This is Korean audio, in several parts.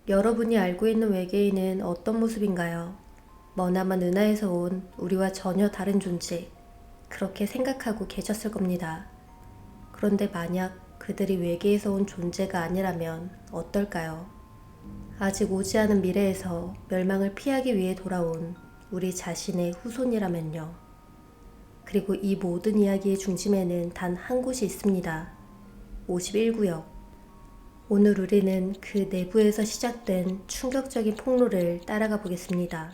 여러분이 알고 있는 외계인은 어떤 모습인가요? 머나먼 은하에서 온 우리와 전혀 다른 존재, 그렇게 생각하고 계셨을 겁니다. 그런데 만약 그들이 외계에서 온 존재가 아니라면 어떨까요? 아직 오지 않은 미래에서 멸망을 피하기 위해 돌아온 우리 자신의 후손이라면요. 그리고 이 모든 이야기의 중심에는 단 한 곳이 있습니다. 51구역. 오늘 우리는 그 내부에서 시작된 충격적인 폭로를 따라가 보겠습니다.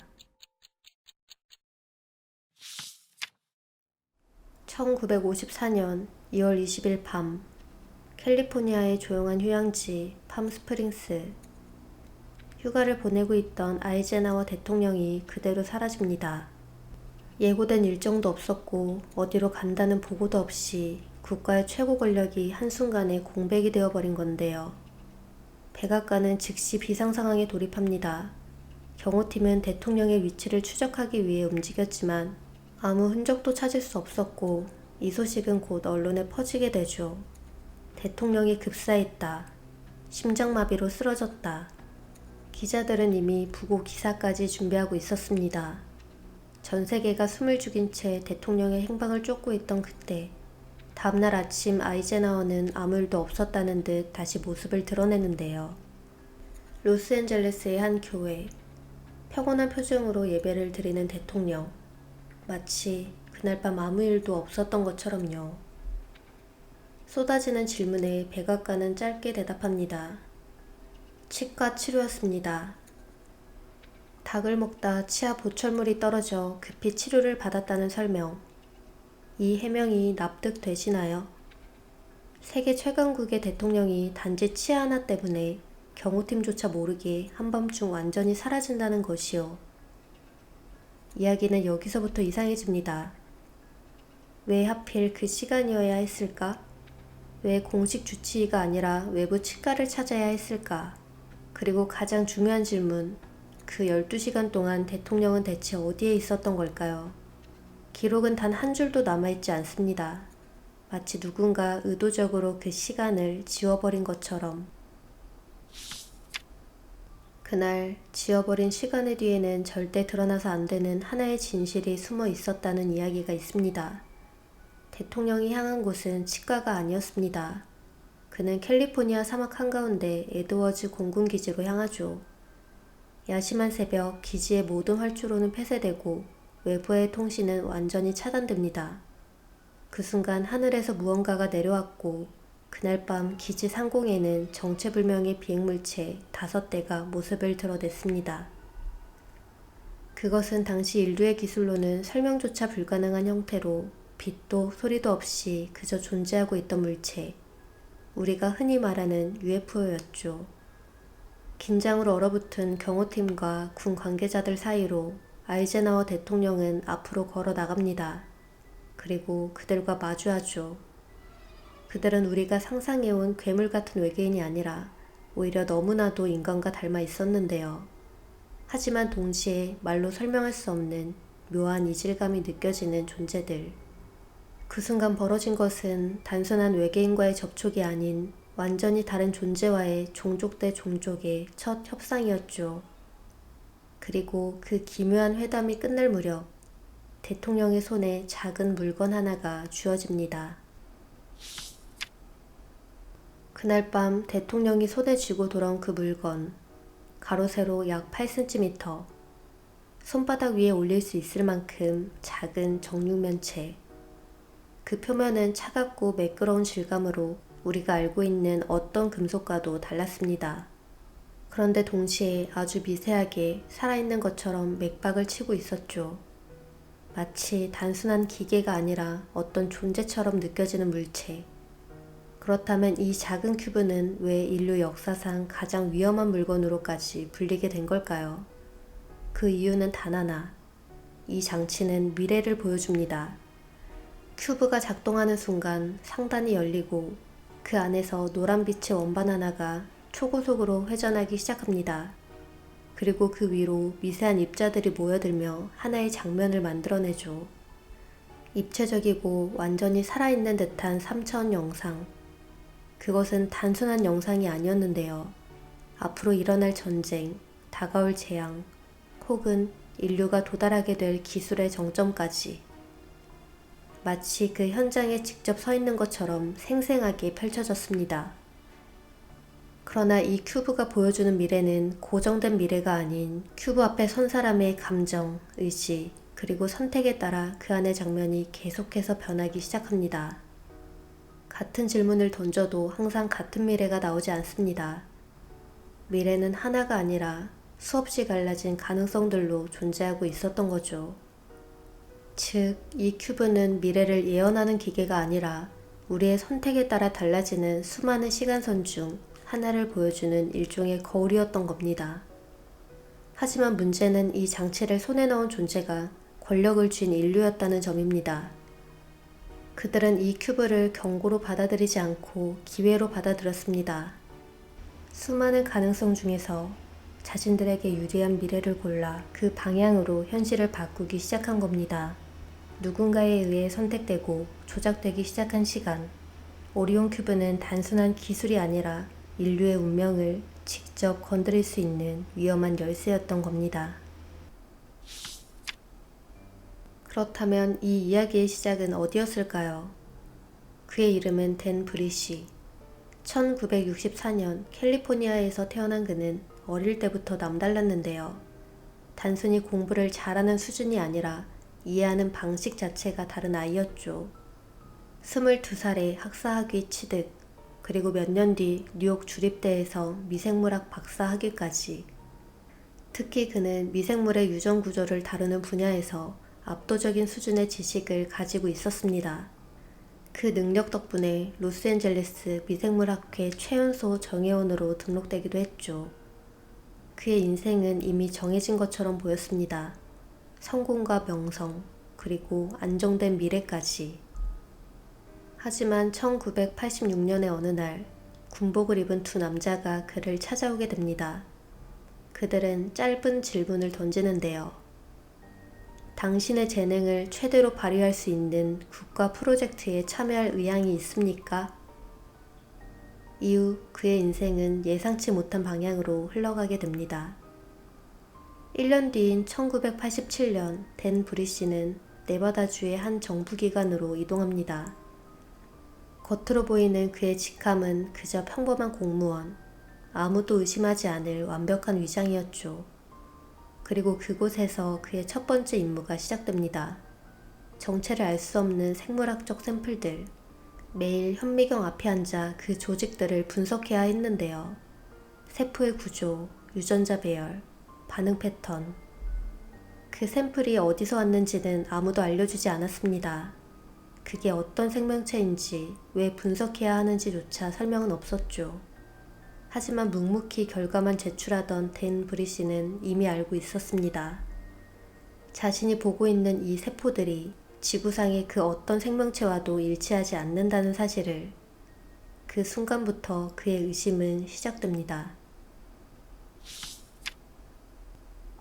1954년 2월 20일 밤, 캘리포니아의 조용한 휴양지 팜스프링스. 휴가를 보내고 있던 아이젠하워 대통령이 그대로 사라집니다. 예고된 일정도 없었고 어디로 간다는 보고도 없이 국가의 최고 권력이 한순간에 공백이 되어버린 건데요. 백악관은 즉시 비상상황에 돌입합니다. 경호팀은 대통령의 위치를 추적하기 위해 움직였지만 아무 흔적도 찾을 수 없었고 이 소식은 곧 언론에 퍼지게 되죠. 대통령이 급사했다. 심장마비로 쓰러졌다. 기자들은 이미 부고 기사까지 준비하고 있었습니다. 전 세계가 숨을 죽인 채 대통령의 행방을 쫓고 있던 그때, 다음날 아침 아이젠하워는 아무 일도 없었다는 듯 다시 모습을 드러내는데요. 로스앤젤레스의 한 교회. 평온한 표정으로 예배를 드리는 대통령. 마치 그날 밤 아무 일도 없었던 것처럼요. 쏟아지는 질문에 백악관은 짧게 대답합니다. 치과 치료였습니다. 닭을 먹다 치아 보철물이 떨어져 급히 치료를 받았다는 설명. 이 해명이 납득되시나요? 세계 최강국의 대통령이 단지 치아 하나 때문에 경호팀조차 모르게 한밤중 완전히 사라진다는 것이요. 이야기는 여기서부터 이상해집니다. 왜 하필 그 시간이어야 했을까? 왜 공식 주치의가 아니라 외부 치과를 찾아야 했을까? 그리고 가장 중요한 질문, 그 12시간 동안 대통령은 대체 어디에 있었던 걸까요? 기록은 단 한 줄도 남아있지 않습니다. 마치 누군가 의도적으로 그 시간을 지워버린 것처럼. 그날 지워버린 시간의 뒤에는 절대 드러나서 안 되는 하나의 진실이 숨어 있었다는 이야기가 있습니다. 대통령이 향한 곳은 치과가 아니었습니다. 그는 캘리포니아 사막 한가운데 에드워즈 공군기지로 향하죠. 야심한 새벽, 기지의 모든 활주로는 폐쇄되고 외부의 통신은 완전히 차단됩니다. 그 순간 하늘에서 무언가가 내려왔고 그날 밤 기지 상공에는 정체불명의 비행물체 5대가 모습을 드러냈습니다. 그것은 당시 인류의 기술로는 설명조차 불가능한 형태로 빛도 소리도 없이 그저 존재하고 있던 물체, 우리가 흔히 말하는 UFO였죠. 긴장으로 얼어붙은 경호팀과 군 관계자들 사이로 아이젠하워 대통령은 앞으로 걸어 나갑니다. 그리고 그들과 마주하죠. 그들은 우리가 상상해온 괴물 같은 외계인이 아니라 오히려 너무나도 인간과 닮아 있었는데요. 하지만 동시에 말로 설명할 수 없는 묘한 이질감이 느껴지는 존재들. 그 순간 벌어진 것은 단순한 외계인과의 접촉이 아닌 완전히 다른 존재와의 종족 대 종족의 첫 협상이었죠. 그리고 그 기묘한 회담이 끝날 무렵 대통령의 손에 작은 물건 하나가 쥐어집니다. 그날 밤 대통령이 손에 쥐고 돌아온 그 물건, 가로 세로 약 8cm, 손바닥 위에 올릴 수 있을 만큼 작은 정육면체. 그 표면은 차갑고 매끄러운 질감으로 우리가 알고 있는 어떤 금속과도 달랐습니다. 그런데 동시에 아주 미세하게 살아있는 것처럼 맥박을 치고 있었죠. 마치 단순한 기계가 아니라 어떤 존재처럼 느껴지는 물체. 그렇다면 이 작은 큐브는 왜 인류 역사상 가장 위험한 물건으로까지 불리게 된 걸까요? 그 이유는 단 하나. 이 장치는 미래를 보여줍니다. 큐브가 작동하는 순간 상단이 열리고 그 안에서 노란빛의 원반 하나가 초고속으로 회전하기 시작합니다. 그리고 그 위로 미세한 입자들이 모여들며 하나의 장면을 만들어내죠. 입체적이고 완전히 살아있는 듯한 3차원 영상. 그것은 단순한 영상이 아니었는데요. 앞으로 일어날 전쟁, 다가올 재앙, 혹은 인류가 도달하게 될 기술의 정점까지 마치 그 현장에 직접 서 있는 것처럼 생생하게 펼쳐졌습니다. 그러나 이 큐브가 보여주는 미래는 고정된 미래가 아닌 큐브 앞에 선 사람의 감정, 의지, 그리고 선택에 따라 그 안의 장면이 계속해서 변하기 시작합니다. 같은 질문을 던져도 항상 같은 미래가 나오지 않습니다. 미래는 하나가 아니라 수없이 갈라진 가능성들로 존재하고 있었던 거죠. 즉, 이 큐브는 미래를 예언하는 기계가 아니라 우리의 선택에 따라 달라지는 수많은 시간선 중 하나를 보여주는 일종의 거울이었던 겁니다. 하지만 문제는 이 장치를 손에 넣은 존재가 권력을 쥔 인류였다는 점입니다. 그들은 이 큐브를 경고로 받아들이지 않고 기회로 받아들였습니다. 수많은 가능성 중에서 자신들에게 유리한 미래를 골라 그 방향으로 현실을 바꾸기 시작한 겁니다. 누군가에 의해 선택되고 조작되기 시작한 시간, 오리온 큐브는 단순한 기술이 아니라 인류의 운명을 직접 건드릴 수 있는 위험한 열쇠였던 겁니다. 그렇다면 이 이야기의 시작은 어디였을까요? 그의 이름은 댄 브리시. 1964년 캘리포니아에서 태어난 그는 어릴 때부터 남달랐는데요. 단순히 공부를 잘하는 수준이 아니라 이해하는 방식 자체가 다른 아이였죠. 22살에 학사학위 취득, 그리고 몇 년 뒤 뉴욕 주립대에서 미생물학 박사 학위까지. 특히 그는 미생물의 유전 구조를 다루는 분야에서 압도적인 수준의 지식을 가지고 있었습니다. 그 능력 덕분에 로스앤젤레스 미생물학회 최연소 정예원으로 등록되기도 했죠. 그의 인생은 이미 정해진 것처럼 보였습니다. 성공과 명성, 그리고 안정된 미래까지. 하지만 1986년의 어느 날 군복을 입은 두 남자가 그를 찾아오게 됩니다. 그들은 짧은 질문을 던지는데요. 당신의 재능을 최대로 발휘할 수 있는 국가 프로젝트에 참여할 의향이 있습니까? 이후 그의 인생은 예상치 못한 방향으로 흘러가게 됩니다. 1년 뒤인 1987년 댄 브리시는 네바다주의 한 정부기관으로 이동합니다. 겉으로 보이는 그의 직함은 그저 평범한 공무원, 아무도 의심하지 않을 완벽한 위장이었죠. 그리고 그곳에서 그의 첫 번째 임무가 시작됩니다. 정체를 알 수 없는 생물학적 샘플들, 매일 현미경 앞에 앉아 그 조직들을 분석해야 했는데요. 세포의 구조, 유전자 배열, 반응 패턴. 그 샘플이 어디서 왔는지는 아무도 알려주지 않았습니다. 그게 어떤 생명체인지, 왜 분석해야 하는지조차 설명은 없었죠. 하지만 묵묵히 결과만 제출하던 댄 브리시는 이미 알고 있었습니다. 자신이 보고 있는 이 세포들이 지구상의 그 어떤 생명체와도 일치하지 않는다는 사실을. 그 순간부터 그의 의심은 시작됩니다.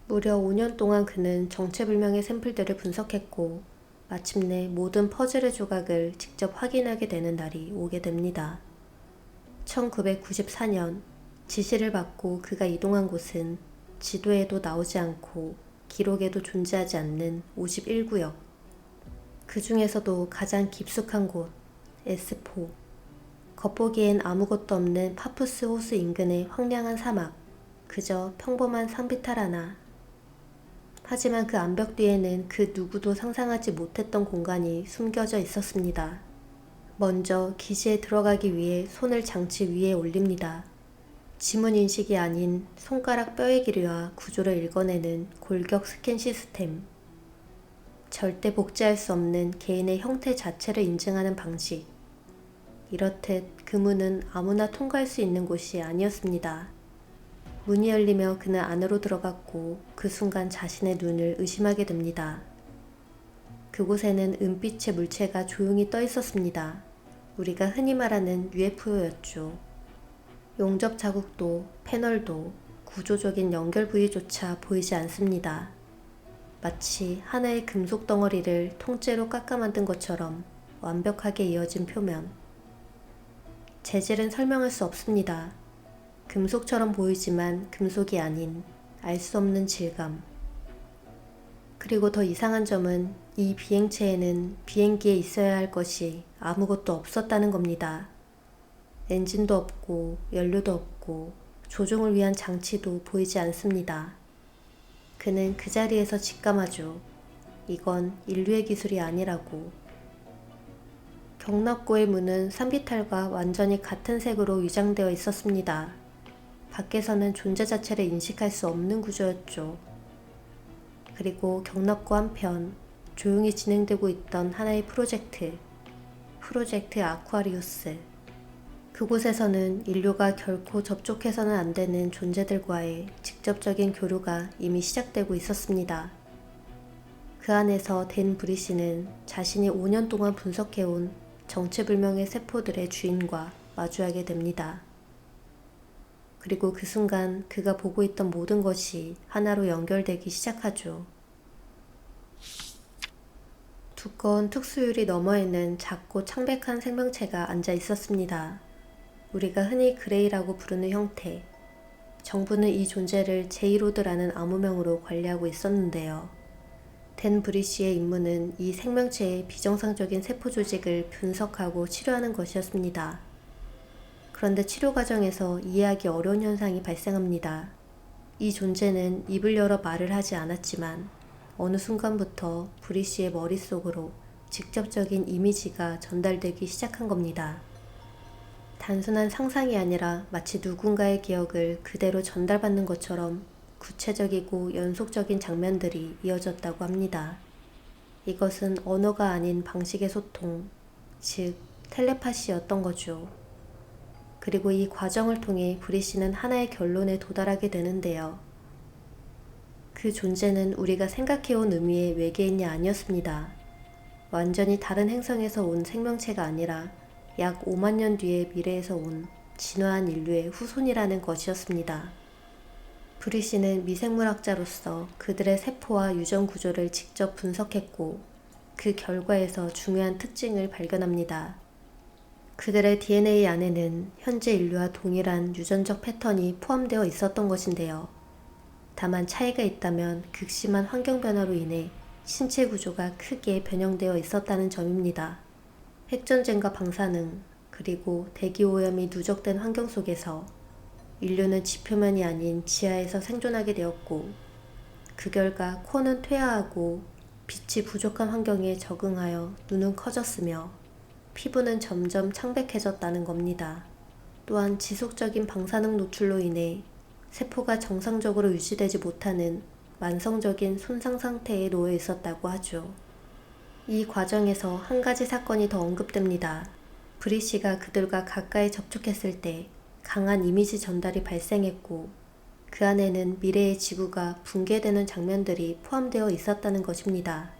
무려 5년 동안 그는 정체불명의 샘플들을 분석했고 마침내 모든 퍼즐의 조각을 직접 확인하게 되는 날이 오게 됩니다. 1994년 지시를 받고 그가 이동한 곳은 지도에도 나오지 않고 기록에도 존재하지 않는 51구역. 그 중에서도 가장 깊숙한 곳, S4. 겉보기엔 아무것도 없는 파푸스 호수 인근의 황량한 사막. 그저 평범한 산비탈 하나. 하지만 그 암벽 뒤에는 그 누구도 상상하지 못했던 공간이 숨겨져 있었습니다. 먼저 기지에 들어가기 위해 손을 장치 위에 올립니다. 지문 인식이 아닌 손가락 뼈의 길이와 구조를 읽어내는 골격 스캔 시스템. 절대 복제할 수 없는 개인의 형태 자체를 인증하는 방식. 이렇듯 그 문은 아무나 통과할 수 있는 곳이 아니었습니다. 문이 열리며 그는 안으로 들어갔고 그 순간 자신의 눈을 의심하게 됩니다. 그곳에는 은빛의 물체가 조용히 떠 있었습니다. 우리가 흔히 말하는 UFO였죠. 용접 자국도 패널도 구조적인 연결 부위조차 보이지 않습니다. 마치 하나의 금속 덩어리를 통째로 깎아 만든 것처럼 완벽하게 이어진 표면. 재질은 설명할 수 없습니다. 금속처럼 보이지만 금속이 아닌 알 수 없는 질감. 그리고 더 이상한 점은 이 비행체에는 비행기에 있어야 할 것이 아무것도 없었다는 겁니다. 엔진도 없고 연료도 없고 조종을 위한 장치도 보이지 않습니다. 그는 그 자리에서 직감하죠. 이건 인류의 기술이 아니라고. 경납고의 문은 산비탈과 완전히 같은 색으로 위장되어 있었습니다. 밖에서는 존재 자체를 인식할 수 없는 구조였죠. 그리고 경납고 한편 조용히 진행되고 있던 하나의 프로젝트 아쿠아리우스. 그곳에서는 인류가 결코 접촉해서는 안 되는 존재들과의 직접적인 교류가 이미 시작되고 있었습니다. 그 안에서 댄 브리시는 자신이 5년 동안 분석해온 정체불명의 세포들의 주인과 마주하게 됩니다. 그리고 그 순간 그가 보고 있던 모든 것이 하나로 연결되기 시작하죠. 두꺼운 특수유리 너머에는 작고 창백한 생명체가 앉아 있었습니다. 우리가 흔히 그레이라고 부르는 형태. 정부는 이 존재를 제이로드라는 암호명으로 관리하고 있었는데요. 댄 브리시의 임무는 이 생명체의 비정상적인 세포 조직을 분석하고 치료하는 것이었습니다. 그런데 치료 과정에서 이해하기 어려운 현상이 발생합니다. 이 존재는 입을 열어 말을 하지 않았지만 어느 순간부터 브리시의 머릿속으로 직접적인 이미지가 전달되기 시작한 겁니다. 단순한 상상이 아니라 마치 누군가의 기억을 그대로 전달받는 것처럼 구체적이고 연속적인 장면들이 이어졌다고 합니다. 이것은 언어가 아닌 방식의 소통, 즉 텔레파시였던 거죠. 그리고 이 과정을 통해 브리시는 하나의 결론에 도달하게 되는데요. 그 존재는 우리가 생각해온 의미의 외계인이 아니었습니다. 완전히 다른 행성에서 온 생명체가 아니라 약 5만 년 뒤의 미래에서 온 진화한 인류의 후손이라는 것이었습니다. 브리시는 미생물학자로서 그들의 세포와 유전 구조를 직접 분석했고 그 결과에서 중요한 특징을 발견합니다. 그들의 DNA 안에는 현재 인류와 동일한 유전적 패턴이 포함되어 있었던 것인데요. 다만 차이가 있다면 극심한 환경 변화로 인해 신체 구조가 크게 변형되어 있었다는 점입니다. 핵전쟁과 방사능, 그리고 대기오염이 누적된 환경 속에서 인류는 지표면이 아닌 지하에서 생존하게 되었고, 그 결과 코는 퇴화하고 빛이 부족한 환경에 적응하여 눈은 커졌으며 피부는 점점 창백해졌다는 겁니다. 또한 지속적인 방사능 노출로 인해 세포가 정상적으로 유지되지 못하는 만성적인 손상 상태에 놓여 있었다고 하죠. 이 과정에서 한 가지 사건이 더 언급됩니다. 브리시가 그들과 가까이 접촉했을 때 강한 이미지 전달이 발생했고 그 안에는 미래의 지구가 붕괴되는 장면들이 포함되어 있었다는 것입니다.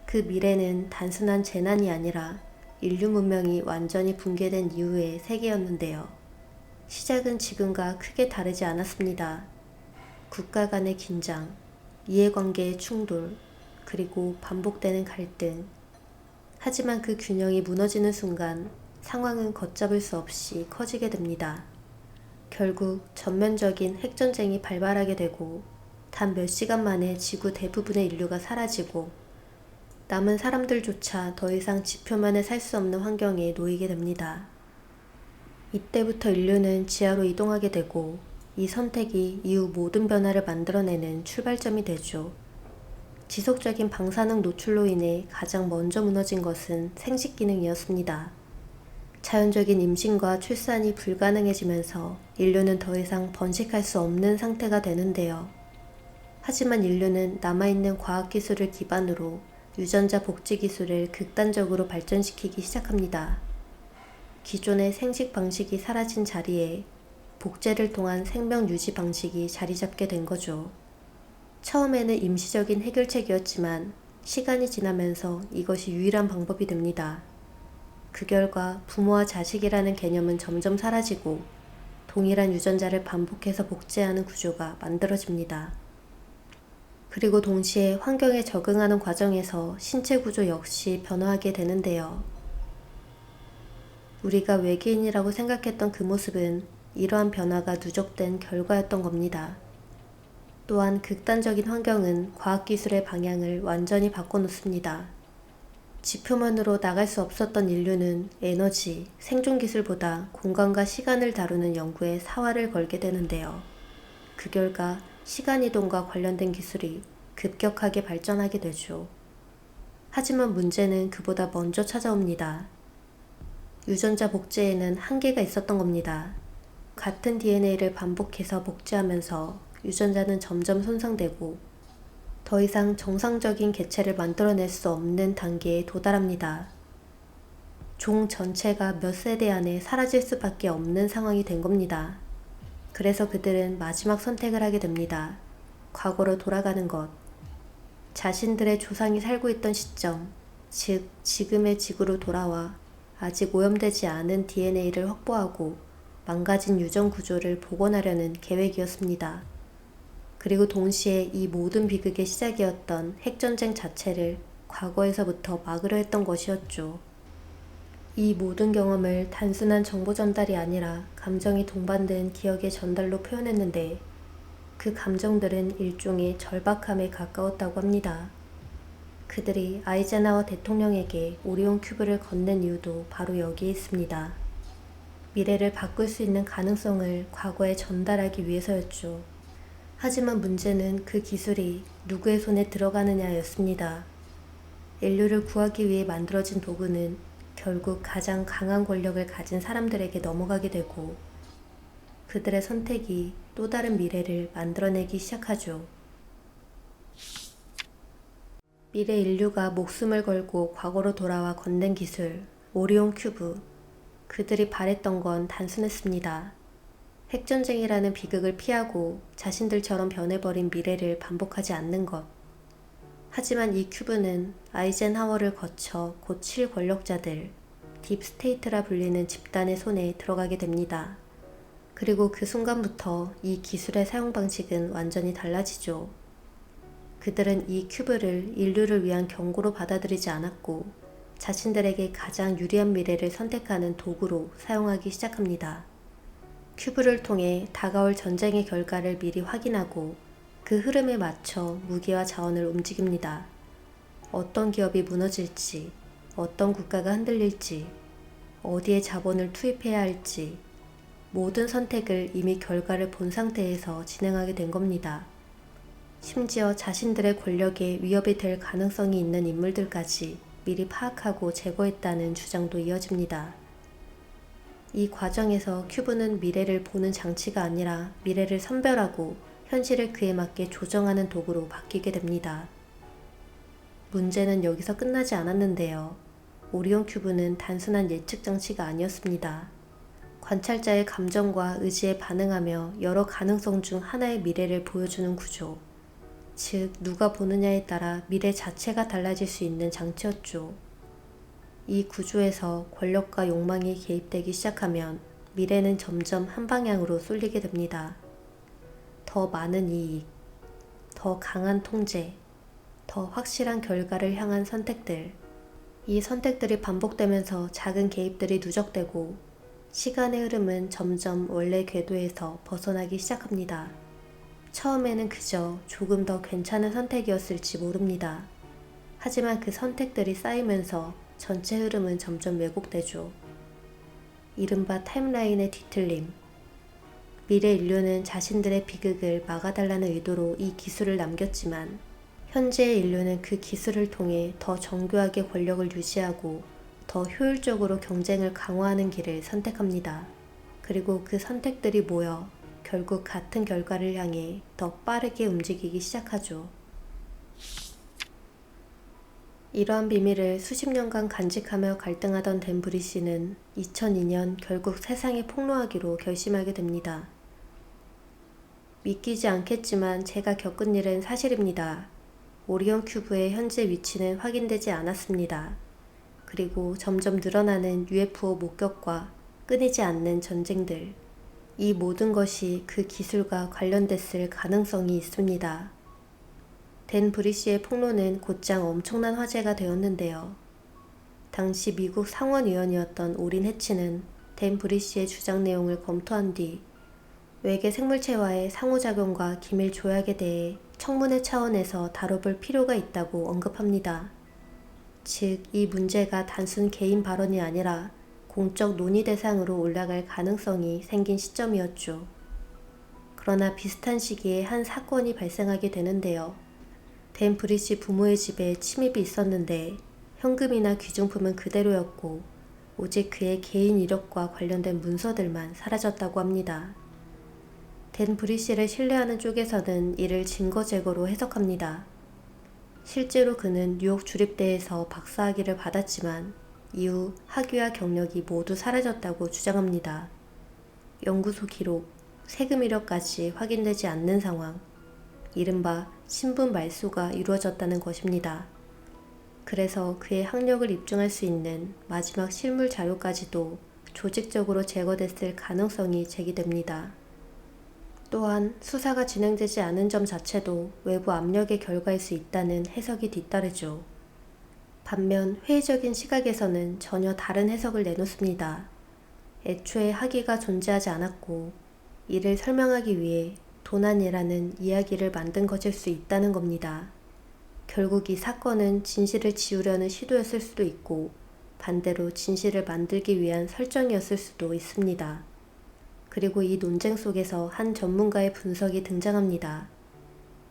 그 미래는 단순한 재난이 아니라 인류 문명이 완전히 붕괴된 이후의 세계였는데요. 시작은 지금과 크게 다르지 않았습니다. 국가 간의 긴장, 이해관계의 충돌, 그리고 반복되는 갈등. 하지만 그 균형이 무너지는 순간 상황은 걷잡을 수 없이 커지게 됩니다. 결국 전면적인 핵전쟁이 발발하게 되고 단 몇 시간 만에 지구 대부분의 인류가 사라지고 남은 사람들조차 더 이상 지표면에 살 수 없는 환경에 놓이게 됩니다. 이때부터 인류는 지하로 이동하게 되고 이 선택이 이후 모든 변화를 만들어내는 출발점이 되죠. 지속적인 방사능 노출로 인해 가장 먼저 무너진 것은 생식 기능이었습니다. 자연적인 임신과 출산이 불가능해지면서 인류는 더 이상 번식할 수 없는 상태가 되는데요. 하지만 인류는 남아있는 과학기술을 기반으로 유전자 복제 기술을 극단적으로 발전시키기 시작합니다. 기존의 생식 방식이 사라진 자리에 복제를 통한 생명 유지 방식이 자리 잡게 된 거죠. 처음에는 임시적인 해결책이었지만 시간이 지나면서 이것이 유일한 방법이 됩니다. 그 결과 부모와 자식이라는 개념은 점점 사라지고 동일한 유전자를 반복해서 복제하는 구조가 만들어집니다. 그리고 동시에 환경에 적응하는 과정에서 신체 구조 역시 변화하게 되는데요. 우리가 외계인이라고 생각했던 그 모습은 이러한 변화가 누적된 결과였던 겁니다. 또한 극단적인 환경은 과학기술의 방향을 완전히 바꿔놓습니다. 지표면으로 나갈 수 없었던 인류는 에너지, 생존기술보다 공간과 시간을 다루는 연구에 사활을 걸게 되는데요. 그 결과 시간이동과 관련된 기술이 급격하게 발전하게 되죠. 하지만 문제는 그보다 먼저 찾아옵니다. 유전자 복제에는 한계가 있었던 겁니다. 같은 DNA를 반복해서 복제하면서 유전자는 점점 손상되고 더 이상 정상적인 개체를 만들어낼 수 없는 단계에 도달합니다. 종 전체가 몇 세대 안에 사라질 수밖에 없는 상황이 된 겁니다. 그래서 그들은 마지막 선택을 하게 됩니다. 과거로 돌아가는 것. 자신들의 조상이 살고 있던 시점, 즉 지금의 지구로 돌아와 아직 오염되지 않은 DNA를 확보하고 망가진 유전 구조를 복원하려는 계획이었습니다. 그리고 동시에 이 모든 비극의 시작이었던 핵전쟁 자체를 과거에서부터 막으려 했던 것이었죠. 이 모든 경험을 단순한 정보 전달이 아니라 감정이 동반된 기억의 전달로 표현했는데 그 감정들은 일종의 절박함에 가까웠다고 합니다. 그들이 아이젠하워 대통령에게 오리온 큐브를 건넨 이유도 바로 여기에 있습니다. 미래를 바꿀 수 있는 가능성을 과거에 전달하기 위해서였죠. 하지만 문제는 그 기술이 누구의 손에 들어가느냐였습니다. 인류를 구하기 위해 만들어진 도구는 결국 가장 강한 권력을 가진 사람들에게 넘어가게 되고 그들의 선택이 또 다른 미래를 만들어내기 시작하죠. 미래 인류가 목숨을 걸고 과거로 돌아와 건넨 기술, 오리온 큐브. 그들이 바랬던 건 단순했습니다. 핵전쟁이라는 비극을 피하고 자신들처럼 변해버린 미래를 반복하지 않는 것. 하지만 이 큐브는 아이젠하워를 거쳐 곧 7권력자들, 딥스테이트라 불리는 집단의 손에 들어가게 됩니다. 그리고 그 순간부터 이 기술의 사용 방식은 완전히 달라지죠. 그들은 이 큐브를 인류를 위한 경고로 받아들이지 않았고 자신들에게 가장 유리한 미래를 선택하는 도구로 사용하기 시작합니다. 큐브를 통해 다가올 전쟁의 결과를 미리 확인하고 그 흐름에 맞춰 무기와 자원을 움직입니다. 어떤 기업이 무너질지, 어떤 국가가 흔들릴지, 어디에 자본을 투입해야 할지 모든 선택을 이미 결과를 본 상태에서 진행하게 된 겁니다. 심지어 자신들의 권력에 위협이 될 가능성이 있는 인물들까지 미리 파악하고 제거했다는 주장도 이어집니다. 이 과정에서 큐브는 미래를 보는 장치가 아니라 미래를 선별하고 현실을 그에 맞게 조정하는 도구로 바뀌게 됩니다. 문제는 여기서 끝나지 않았는데요. 오리온 큐브는 단순한 예측 장치가 아니었습니다. 관찰자의 감정과 의지에 반응하며 여러 가능성 중 하나의 미래를 보여주는 구조. 즉, 누가 보느냐에 따라 미래 자체가 달라질 수 있는 장치였죠. 이 구조에서 권력과 욕망이 개입되기 시작하면 미래는 점점 한 방향으로 쏠리게 됩니다. 더 많은 이익, 더 강한 통제, 더 확실한 결과를 향한 선택들. 이 선택들이 반복되면서 작은 개입들이 누적되고 시간의 흐름은 점점 원래 궤도에서 벗어나기 시작합니다. 처음에는 그저 조금 더 괜찮은 선택이었을지 모릅니다. 하지만 그 선택들이 쌓이면서 전체 흐름은 점점 왜곡되죠. 이른바 타임라인의 뒤틀림. 미래 인류는 자신들의 비극을 막아달라는 의도로 이 기술을 남겼지만 현재의 인류는 그 기술을 통해 더 정교하게 권력을 유지하고 더 효율적으로 경쟁을 강화하는 길을 선택합니다. 그리고 그 선택들이 모여 결국 같은 결과를 향해 더 빠르게 움직이기 시작하죠. 이러한 비밀을 수십 년간 간직하며 갈등하던 댄 브리시는 2002년 결국 세상에 폭로하기로 결심하게 됩니다. 믿기지 않겠지만 제가 겪은 일은 사실입니다. 오리온 큐브의 현재 위치는 확인되지 않았습니다. 그리고 점점 늘어나는 UFO 목격과 끊이지 않는 전쟁들. 이 모든 것이 그 기술과 관련됐을 가능성이 있습니다. 댄 브리시의 폭로는 곧장 엄청난 화제가 되었는데요. 당시 미국 상원의원이었던 오린 해치는 댄 브리시의 주장 내용을 검토한 뒤 외계 생물체와의 상호작용과 기밀 조약에 대해 청문회 차원에서 다뤄볼 필요가 있다고 언급합니다. 즉, 이 문제가 단순 개인 발언이 아니라 공적 논의 대상으로 올라갈 가능성이 생긴 시점이었죠. 그러나 비슷한 시기에 한 사건이 발생하게 되는데요. 댄 브리시 부모의 집에 침입이 있었는데 현금이나 귀중품은 그대로였고 오직 그의 개인 이력과 관련된 문서들만 사라졌다고 합니다. 댄 브리시를 신뢰하는 쪽에서는 이를 증거 제거로 해석합니다. 실제로 그는 뉴욕 주립대에서 박사학위를 받았지만 이후 학위와 경력이 모두 사라졌다고 주장합니다. 연구소 기록, 세금 이력까지 확인되지 않는 상황, 이른바 신분 말소가 이루어졌다는 것입니다. 그래서 그의 학력을 입증할 수 있는 마지막 실물 자료까지도 조직적으로 제거됐을 가능성이 제기됩니다. 또한 수사가 진행되지 않은 점 자체도 외부 압력의 결과일 수 있다는 해석이 뒤따르죠. 반면 회의적인 시각에서는 전혀 다른 해석을 내놓습니다. 애초에 학위가 존재하지 않았고 이를 설명하기 위해 도난이라는 이야기를 만든 것일 수 있다는 겁니다. 결국 이 사건은 진실을 지우려는 시도였을 수도 있고 반대로 진실을 만들기 위한 설정이었을 수도 있습니다. 그리고 이 논쟁 속에서 한 전문가의 분석이 등장합니다.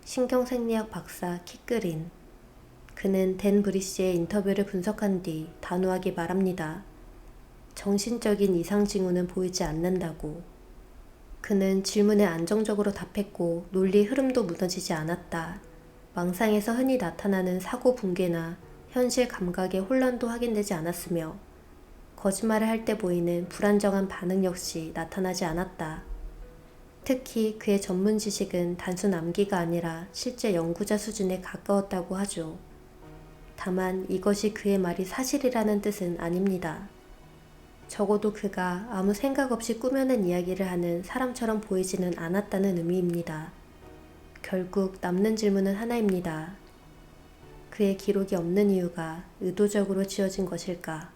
신경생리학 박사 키그린. 그는 댄 브리시의 인터뷰를 분석한 뒤 단호하게 말합니다. 정신적인 이상 징후는 보이지 않는다고. 그는 질문에 안정적으로 답했고 논리 흐름도 무너지지 않았다. 망상에서 흔히 나타나는 사고 붕괴나 현실 감각의 혼란도 확인되지 않았으며 거짓말을 할 때 보이는 불안정한 반응 역시 나타나지 않았다. 특히 그의 전문 지식은 단순 암기가 아니라 실제 연구자 수준에 가까웠다고 하죠. 다만 이것이 그의 말이 사실이라는 뜻은 아닙니다. 적어도 그가 아무 생각 없이 꾸며낸 이야기를 하는 사람처럼 보이지는 않았다는 의미입니다. 결국 남는 질문은 하나입니다. 그의 기록이 없는 이유가 의도적으로 지어진 것일까?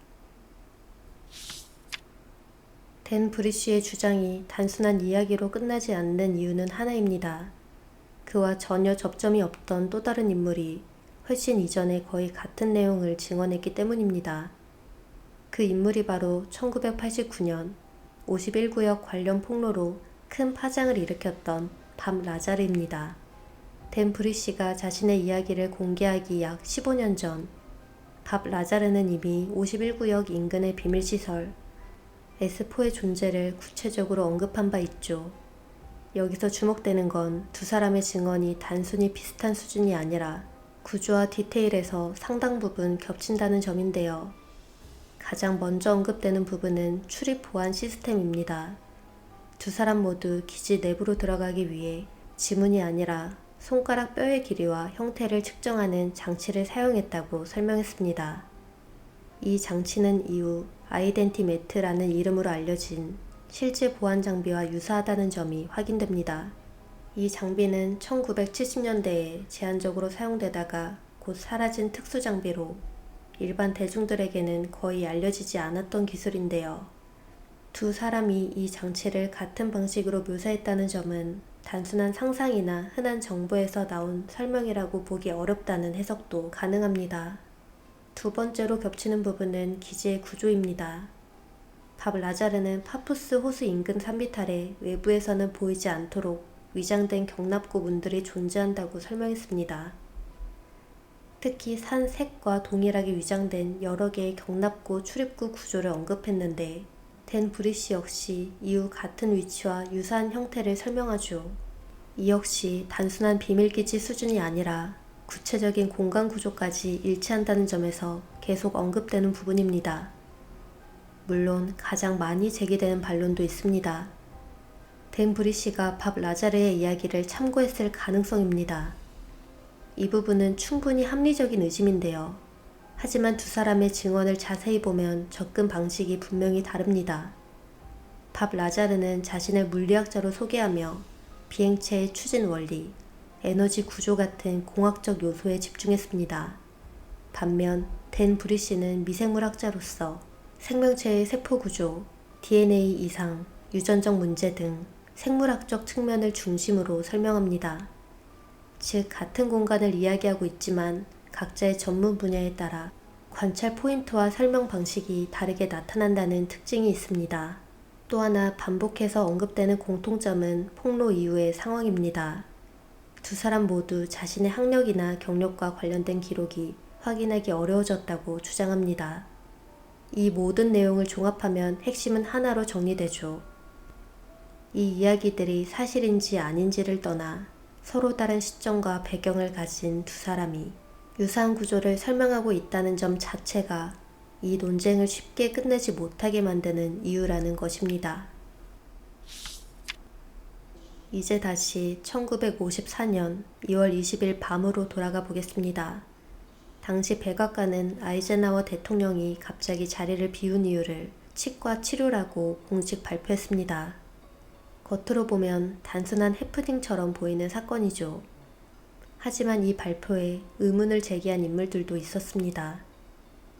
댄 브리시의 주장이 단순한 이야기로 끝나지 않는 이유는 하나입니다. 그와 전혀 접점이 없던 또 다른 인물이 훨씬 이전에 거의 같은 내용을 증언했기 때문입니다. 그 인물이 바로 1989년 51구역 관련 폭로로 큰 파장을 일으켰던 밥 라자르입니다. 댄 브리시가 자신의 이야기를 공개하기 약 15년 전, 밥 라자르는 이미 51구역 인근의 비밀시설 S4의 존재를 구체적으로 언급한 바 있죠. 여기서 주목되는 건 두 사람의 증언이 단순히 비슷한 수준이 아니라 구조와 디테일에서 상당 부분 겹친다는 점인데요. 가장 먼저 언급되는 부분은 출입 보안 시스템입니다. 두 사람 모두 기지 내부로 들어가기 위해 지문이 아니라 손가락 뼈의 길이와 형태를 측정하는 장치를 사용했다고 설명했습니다. 이 장치는 이후 아이덴티매트라는 이름으로 알려진 실제 보안 장비와 유사하다는 점이 확인됩니다. 이 장비는 1970년대에 제한적으로 사용되다가 곧 사라진 특수 장비로 일반 대중들에게는 거의 알려지지 않았던 기술인데요. 두 사람이 이 장치를 같은 방식으로 묘사했다는 점은 단순한 상상이나 흔한 정보에서 나온 설명이라고 보기 어렵다는 해석도 가능합니다. 두 번째로 겹치는 부분은 기지의 구조입니다. 밥 라자르는 파푸스 호수 인근 산비탈에 외부에서는 보이지 않도록 위장된 경납고 문들이 존재한다고 설명했습니다. 특히 산 색과 동일하게 위장된 여러 개의 경납고 출입구 구조를 언급했는데 댄 브리시 역시 이후 같은 위치와 유사한 형태를 설명하죠. 이 역시 단순한 비밀기지 수준이 아니라 구체적인 공간 구조까지 일치한다는 점에서 계속 언급되는 부분입니다. 물론 가장 많이 제기되는 반론도 있습니다. 댄 브리시가 밥 라자르의 이야기를 참고했을 가능성입니다. 이 부분은 충분히 합리적인 의심인데요. 하지만 두 사람의 증언을 자세히 보면 접근 방식이 분명히 다릅니다. 밥 라자르는 자신을 물리학자로 소개하며 비행체의 추진 원리, 에너지 구조 같은 공학적 요소에 집중했습니다. 반면 댄 브리시는 미생물학자로서 생명체의 세포 구조, DNA 이상, 유전적 문제 등 생물학적 측면을 중심으로 설명합니다. 즉, 같은 공간을 이야기하고 있지만 각자의 전문 분야에 따라 관찰 포인트와 설명 방식이 다르게 나타난다는 특징이 있습니다. 또 하나 반복해서 언급되는 공통점은 폭로 이후의 상황입니다. 두 사람 모두 자신의 학력이나 경력과 관련된 기록이 확인하기 어려워졌다고 주장합니다. 이 모든 내용을 종합하면 핵심은 하나로 정리되죠. 이 이야기들이 사실인지 아닌지를 떠나 서로 다른 시점과 배경을 가진 두 사람이 유사한 구조를 설명하고 있다는 점 자체가 이 논쟁을 쉽게 끝내지 못하게 만드는 이유라는 것입니다. 이제 다시 1954년 2월 20일 밤으로 돌아가 보겠습니다. 당시 백악관은 아이젠하워 대통령이 갑자기 자리를 비운 이유를 치과 치료라고 공식 발표했습니다. 겉으로 보면 단순한 해프닝처럼 보이는 사건이죠. 하지만 이 발표에 의문을 제기한 인물들도 있었습니다.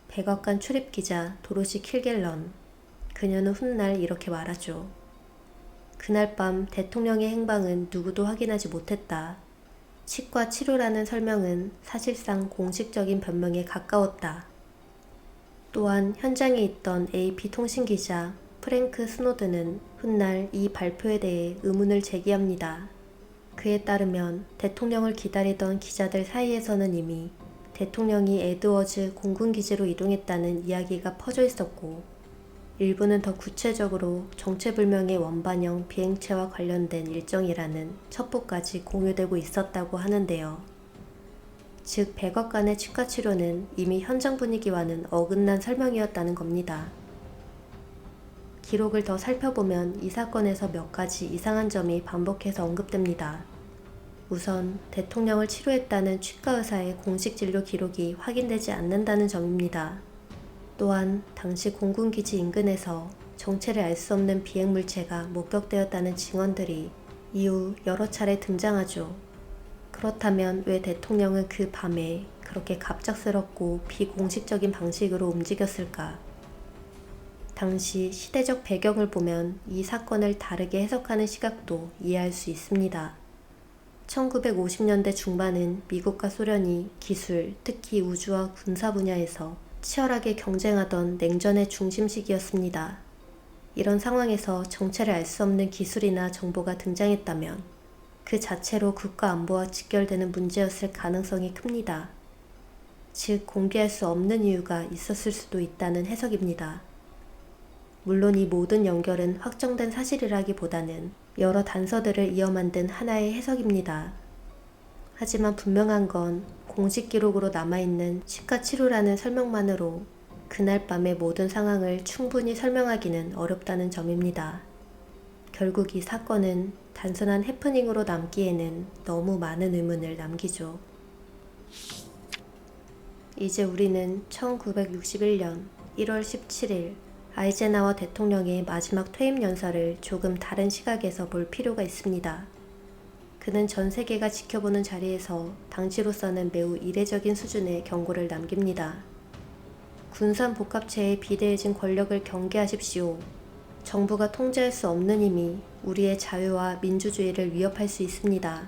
백악관 출입기자 도로시 킬겔런. 그녀는 훗날 이렇게 말하죠. 그날 밤 대통령의 행방은 누구도 확인하지 못했다. 치과 치료라는 설명은 사실상 공식적인 변명에 가까웠다. 또한 현장에 있던 AP 통신 기자 프랭크 스노드는 훗날 이 발표에 대해 의문을 제기합니다. 그에 따르면 대통령을 기다리던 기자들 사이에서는 이미 대통령이 에드워즈 공군기지로 이동했다는 이야기가 퍼져 있었고, 일부는 더 구체적으로 정체불명의 원반형 비행체와 관련된 일정이라는 첩보까지 공유되고 있었다고 하는데요. 즉, 백악관의 치과치료는 이미 현장 분위기와는 어긋난 설명이었다는 겁니다. 기록을 더 살펴보면 이 사건에서 몇 가지 이상한 점이 반복해서 언급됩니다. 우선 대통령을 치료했다는 치과의사의 공식 진료 기록이 확인되지 않는다는 점입니다. 또한 당시 공군기지 인근에서 정체를 알 수 없는 비행물체가 목격되었다는 증언들이 이후 여러 차례 등장하죠. 그렇다면 왜 대통령은 그 밤에 그렇게 갑작스럽고 비공식적인 방식으로 움직였을까? 당시 시대적 배경을 보면 이 사건을 다르게 해석하는 시각도 이해할 수 있습니다. 1950년대 중반은 미국과 소련이 기술, 특히 우주와 군사 분야에서 치열하게 경쟁하던 냉전의 중심 시기였습니다. 이런 상황에서 정체를 알 수 없는 기술이나 정보가 등장했다면 그 자체로 국가 안보와 직결되는 문제였을 가능성이 큽니다. 즉, 공개할 수 없는 이유가 있었을 수도 있다는 해석입니다. 물론 이 모든 연결은 확정된 사실이라기보다는 여러 단서들을 이어 만든 하나의 해석입니다. 하지만 분명한 건 공식 기록으로 남아있는 치과 치료라는 설명만으로 그날 밤의 모든 상황을 충분히 설명하기는 어렵다는 점입니다. 결국 이 사건은 단순한 해프닝으로 남기에는 너무 많은 의문을 남기죠. 이제 우리는 1961년 1월 17일 아이젠하워 대통령의 마지막 퇴임 연설을 조금 다른 시각에서 볼 필요가 있습니다. 그는 전 세계가 지켜보는 자리에서 당시로서는 매우 이례적인 수준의 경고를 남깁니다. 군산 복합체의 비대해진 권력을 경계하십시오. 정부가 통제할 수 없는 힘이 우리의 자유와 민주주의를 위협할 수 있습니다.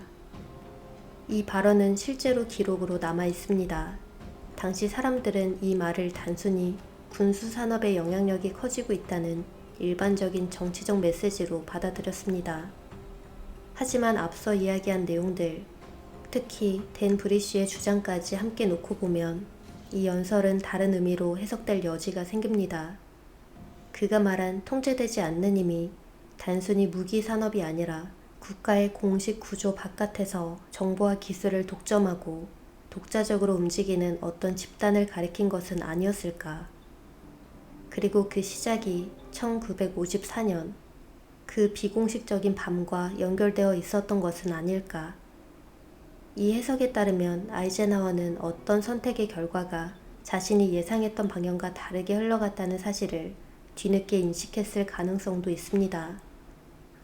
이 발언은 실제로 기록으로 남아 있습니다. 당시 사람들은 이 말을 단순히 군수 산업의 영향력이 커지고 있다는 일반적인 정치적 메시지로 받아들였습니다. 하지만 앞서 이야기한 내용들, 특히 댄 브리쉬의 주장까지 함께 놓고 보면 이 연설은 다른 의미로 해석될 여지가 생깁니다. 그가 말한 통제되지 않는 힘이 단순히 무기 산업이 아니라 국가의 공식 구조 바깥에서 정보와 기술을 독점하고 독자적으로 움직이는 어떤 집단을 가리킨 것은 아니었을까? 그리고 그 시작이 1954년 그 비공식적인 밤과 연결되어 있었던 것은 아닐까? 이 해석에 따르면 아이젠하워는 어떤 선택의 결과가 자신이 예상했던 방향과 다르게 흘러갔다는 사실을 뒤늦게 인식했을 가능성도 있습니다.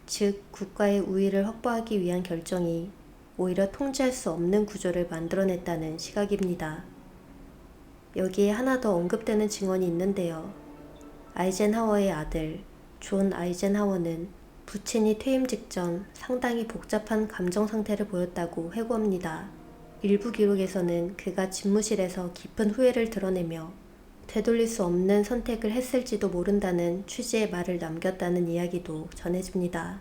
즉, 국가의 우위를 확보하기 위한 결정이 오히려 통제할 수 없는 구조를 만들어냈다는 시각입니다. 여기에 하나 더 언급되는 증언이 있는데요. 아이젠하워의 아들 존 아이젠하워는 부친이 퇴임 직전 상당히 복잡한 감정 상태를 보였다고 회고합니다. 일부 기록에서는 그가 집무실에서 깊은 후회를 드러내며 되돌릴 수 없는 선택을 했을지도 모른다는 취지의 말을 남겼다는 이야기도 전해집니다.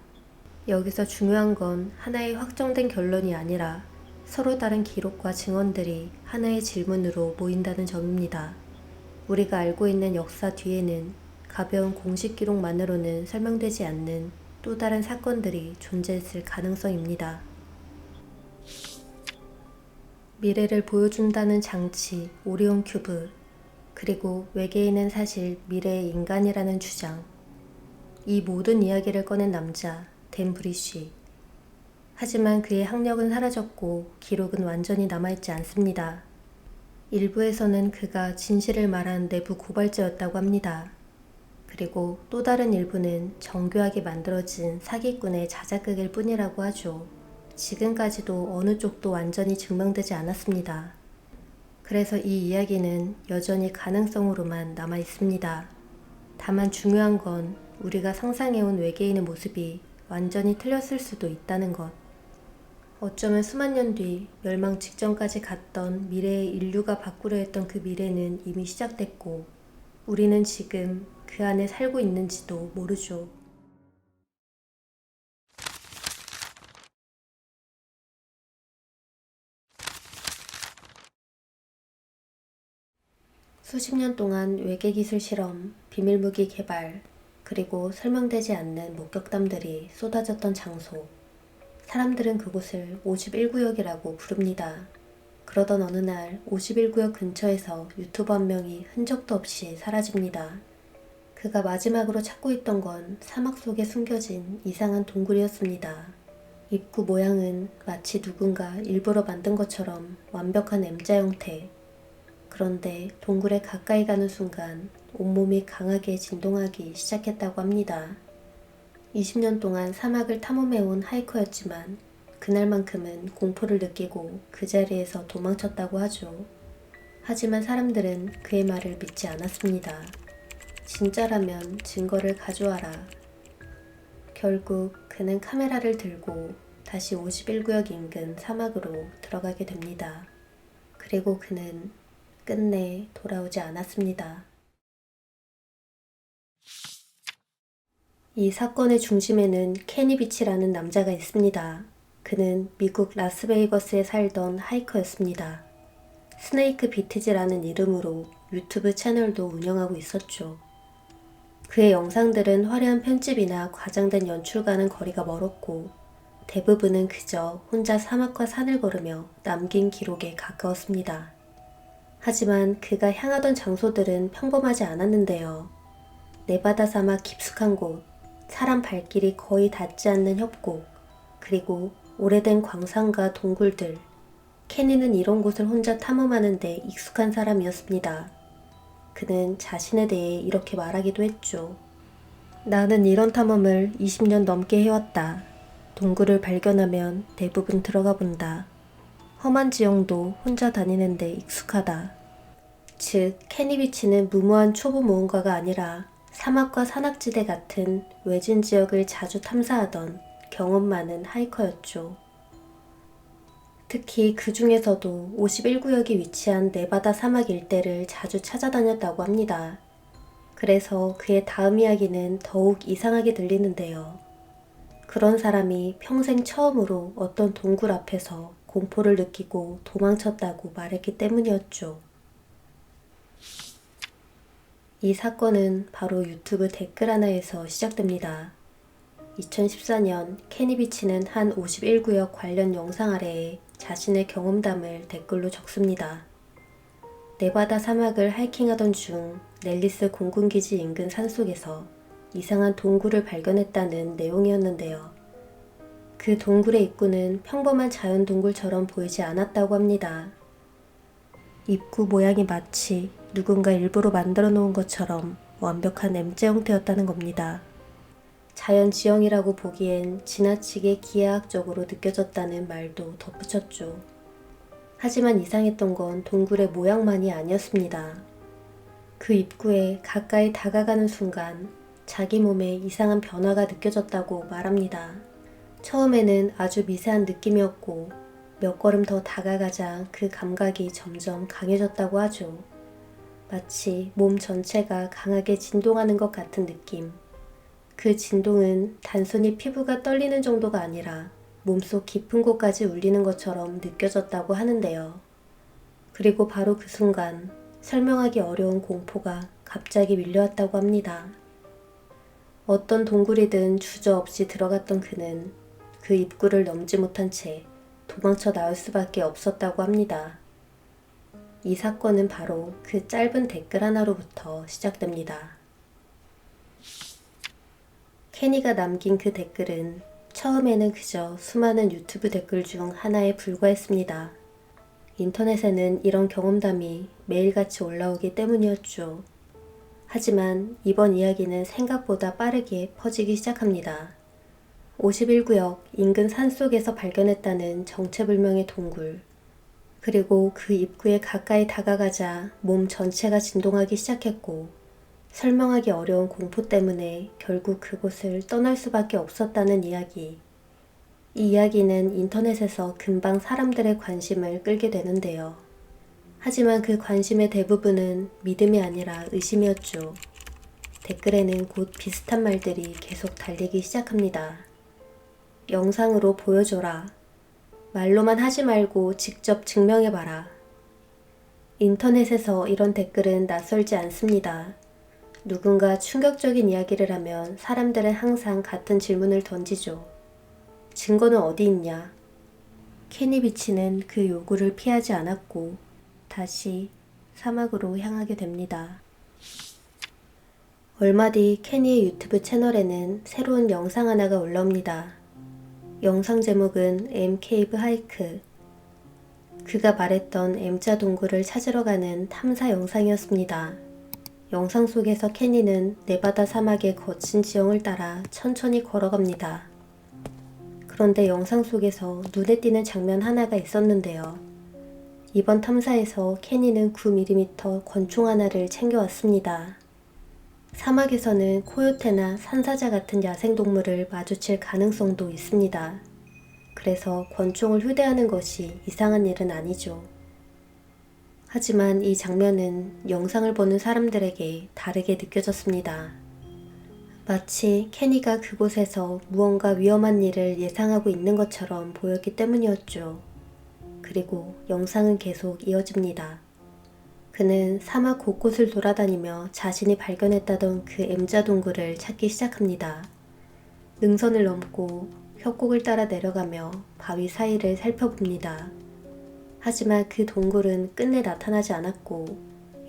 여기서 중요한 건 하나의 확정된 결론이 아니라 서로 다른 기록과 증언들이 하나의 질문으로 모인다는 점입니다. 우리가 알고 있는 역사 뒤에는 가벼운 공식 기록만으로는 설명되지 않는 또 다른 사건들이 존재했을 가능성입니다. 미래를 보여준다는 장치 오리온 큐브, 그리고 외계인은 사실 미래의 인간이라는 주장. 이 모든 이야기를 꺼낸 남자 댄 브리쉬. 하지만 그의 학력은 사라졌고 기록은 완전히 남아있지 않습니다. 일부에서는 그가 진실을 말한 내부 고발자였다고 합니다. 그리고 또 다른 일부는 정교하게 만들어진 사기꾼의 자작극일 뿐이라고 하죠. 지금까지도 어느 쪽도 완전히 증명되지 않았습니다. 그래서 이 이야기는 여전히 가능성으로만 남아 있습니다. 다만 중요한 건 우리가 상상해온 외계인의 모습이 완전히 틀렸을 수도 있다는 것. 어쩌면 수만 년 뒤 멸망 직전까지 갔던 미래의 인류가 바꾸려 했던 그 미래는 이미 시작됐고 우리는 지금 그 안에 살고 있는지도 모르죠. 수십 년 동안 외계기술 실험, 비밀무기 개발, 그리고 설명되지 않는 목격담들이 쏟아졌던 장소. 사람들은 그곳을 51구역이라고 부릅니다. 그러던 어느 날 51구역 근처에서 유튜버 한 명이 흔적도 없이 사라집니다. 그가 마지막으로 찾고 있던 건 사막 속에 숨겨진 이상한 동굴이었습니다. 입구 모양은 마치 누군가 일부러 만든 것처럼 완벽한 M자 형태. 그런데 동굴에 가까이 가는 순간 온몸이 강하게 진동하기 시작했다고 합니다. 20년 동안 사막을 탐험해온 하이커였지만 그날만큼은 공포를 느끼고 그 자리에서 도망쳤다고 하죠. 하지만 사람들은 그의 말을 믿지 않았습니다. 진짜라면 증거를 가져와라. 결국 그는 카메라를 들고 다시 51구역 인근 사막으로 들어가게 됩니다. 그리고 그는 끝내 돌아오지 않았습니다. 이 사건의 중심에는 케니 비치라는 남자가 있습니다. 그는 미국 라스베이거스에 살던 하이커였습니다. 스네이크 비트즈라는 이름으로 유튜브 채널도 운영하고 있었죠. 그의 영상들은 화려한 편집이나 과장된 연출과는 거리가 멀었고 대부분은 그저 혼자 사막과 산을 걸으며 남긴 기록에 가까웠습니다. 하지만 그가 향하던 장소들은 평범하지 않았는데요. 네바다 사막 깊숙한 곳, 사람 발길이 거의 닿지 않는 협곡, 그리고 오래된 광산과 동굴들. 케니는 이런 곳을 혼자 탐험하는 데 익숙한 사람이었습니다. 그는 자신에 대해 이렇게 말하기도 했죠. 나는 이런 탐험을 20년 넘게 해왔다. 동굴을 발견하면 대부분 들어가 본다. 험한 지형도 혼자 다니는데 익숙하다. 즉, 케니비치는 무모한 초보 모험가가 아니라 사막과 산악지대 같은 외진 지역을 자주 탐사하던 경험 많은 하이커였죠. 특히 그 중에서도 51구역이 위치한 네바다 사막 일대를 자주 찾아다녔다고 합니다. 그래서 그의 다음 이야기는 더욱 이상하게 들리는데요. 그런 사람이 평생 처음으로 어떤 동굴 앞에서 공포를 느끼고 도망쳤다고 말했기 때문이었죠. 이 사건은 바로 유튜브 댓글 하나에서 시작됩니다. 2014년 케니비치는 한 51구역 관련 영상 아래에 자신의 경험담을 댓글로 적습니다. 네바다 사막을 하이킹하던 중 넬리스 공군기지 인근 산속에서 이상한 동굴을 발견했다는 내용이었는데요. 그 동굴의 입구는 평범한 자연 동굴처럼 보이지 않았다고 합니다. 입구 모양이 마치 누군가 일부러 만들어 놓은 것처럼 완벽한 M자 형태였다는 겁니다. 자연 지형이라고 보기엔 지나치게 기하학적으로 느껴졌다는 말도 덧붙였죠. 하지만 이상했던 건 동굴의 모양만이 아니었습니다. 그 입구에 가까이 다가가는 순간 자기 몸에 이상한 변화가 느껴졌다고 말합니다. 처음에는 아주 미세한 느낌이었고 몇 걸음 더 다가가자 그 감각이 점점 강해졌다고 하죠. 마치 몸 전체가 강하게 진동하는 것 같은 느낌. 그 진동은 단순히 피부가 떨리는 정도가 아니라 몸속 깊은 곳까지 울리는 것처럼 느껴졌다고 하는데요. 그리고 바로 그 순간 설명하기 어려운 공포가 갑자기 밀려왔다고 합니다. 어떤 동굴이든 주저없이 들어갔던 그는 그 입구를 넘지 못한 채 도망쳐 나올 수밖에 없었다고 합니다. 이 사건은 바로 그 짧은 댓글 하나로부터 시작됩니다. 케니가 남긴 그 댓글은 처음에는 그저 수많은 유튜브 댓글 중 하나에 불과했습니다. 인터넷에는 이런 경험담이 매일같이 올라오기 때문이었죠. 하지만 이번 이야기는 생각보다 빠르게 퍼지기 시작합니다. 51구역 인근 산속에서 발견했다는 정체불명의 동굴. 그리고 그 입구에 가까이 다가가자 몸 전체가 진동하기 시작했고 설명하기 어려운 공포 때문에 결국 그곳을 떠날 수밖에 없었다는 이야기. 이 이야기는 인터넷에서 금방 사람들의 관심을 끌게 되는데요. 하지만 그 관심의 대부분은 믿음이 아니라 의심이었죠. 댓글에는 곧 비슷한 말들이 계속 달리기 시작합니다. 영상으로 보여줘라. 말로만 하지 말고 직접 증명해봐라. 인터넷에서 이런 댓글은 낯설지 않습니다. 누군가 충격적인 이야기를 하면 사람들은 항상 같은 질문을 던지죠. 증거는 어디 있냐? 케니 비치는 그 요구를 피하지 않았고 다시 사막으로 향하게 됩니다. 얼마 뒤 케니의 유튜브 채널에는 새로운 영상 하나가 올라옵니다. 영상 제목은 M 케이브 하이크. 그가 말했던 M자 동굴을 찾으러 가는 탐사 영상이었습니다. 영상 속에서 케니는 네바다 사막의 거친 지형을 따라 천천히 걸어갑니다. 그런데 영상 속에서 눈에 띄는 장면 하나가 있었는데요. 이번 탐사에서 케니는 9mm 권총 하나를 챙겨왔습니다. 사막에서는 코요테나 산사자 같은 야생동물을 마주칠 가능성도 있습니다. 그래서 권총을 휴대하는 것이 이상한 일은 아니죠. 하지만 이 장면은 영상을 보는 사람들에게 다르게 느껴졌습니다. 마치 케니가 그곳에서 무언가 위험한 일을 예상하고 있는 것처럼 보였기 때문이었죠. 그리고 영상은 계속 이어집니다. 그는 사막 곳곳을 돌아다니며 자신이 발견했다던 그 M자 동굴을 찾기 시작합니다. 능선을 넘고 협곡을 따라 내려가며 바위 사이를 살펴봅니다. 하지만 그 동굴은 끝내 나타나지 않았고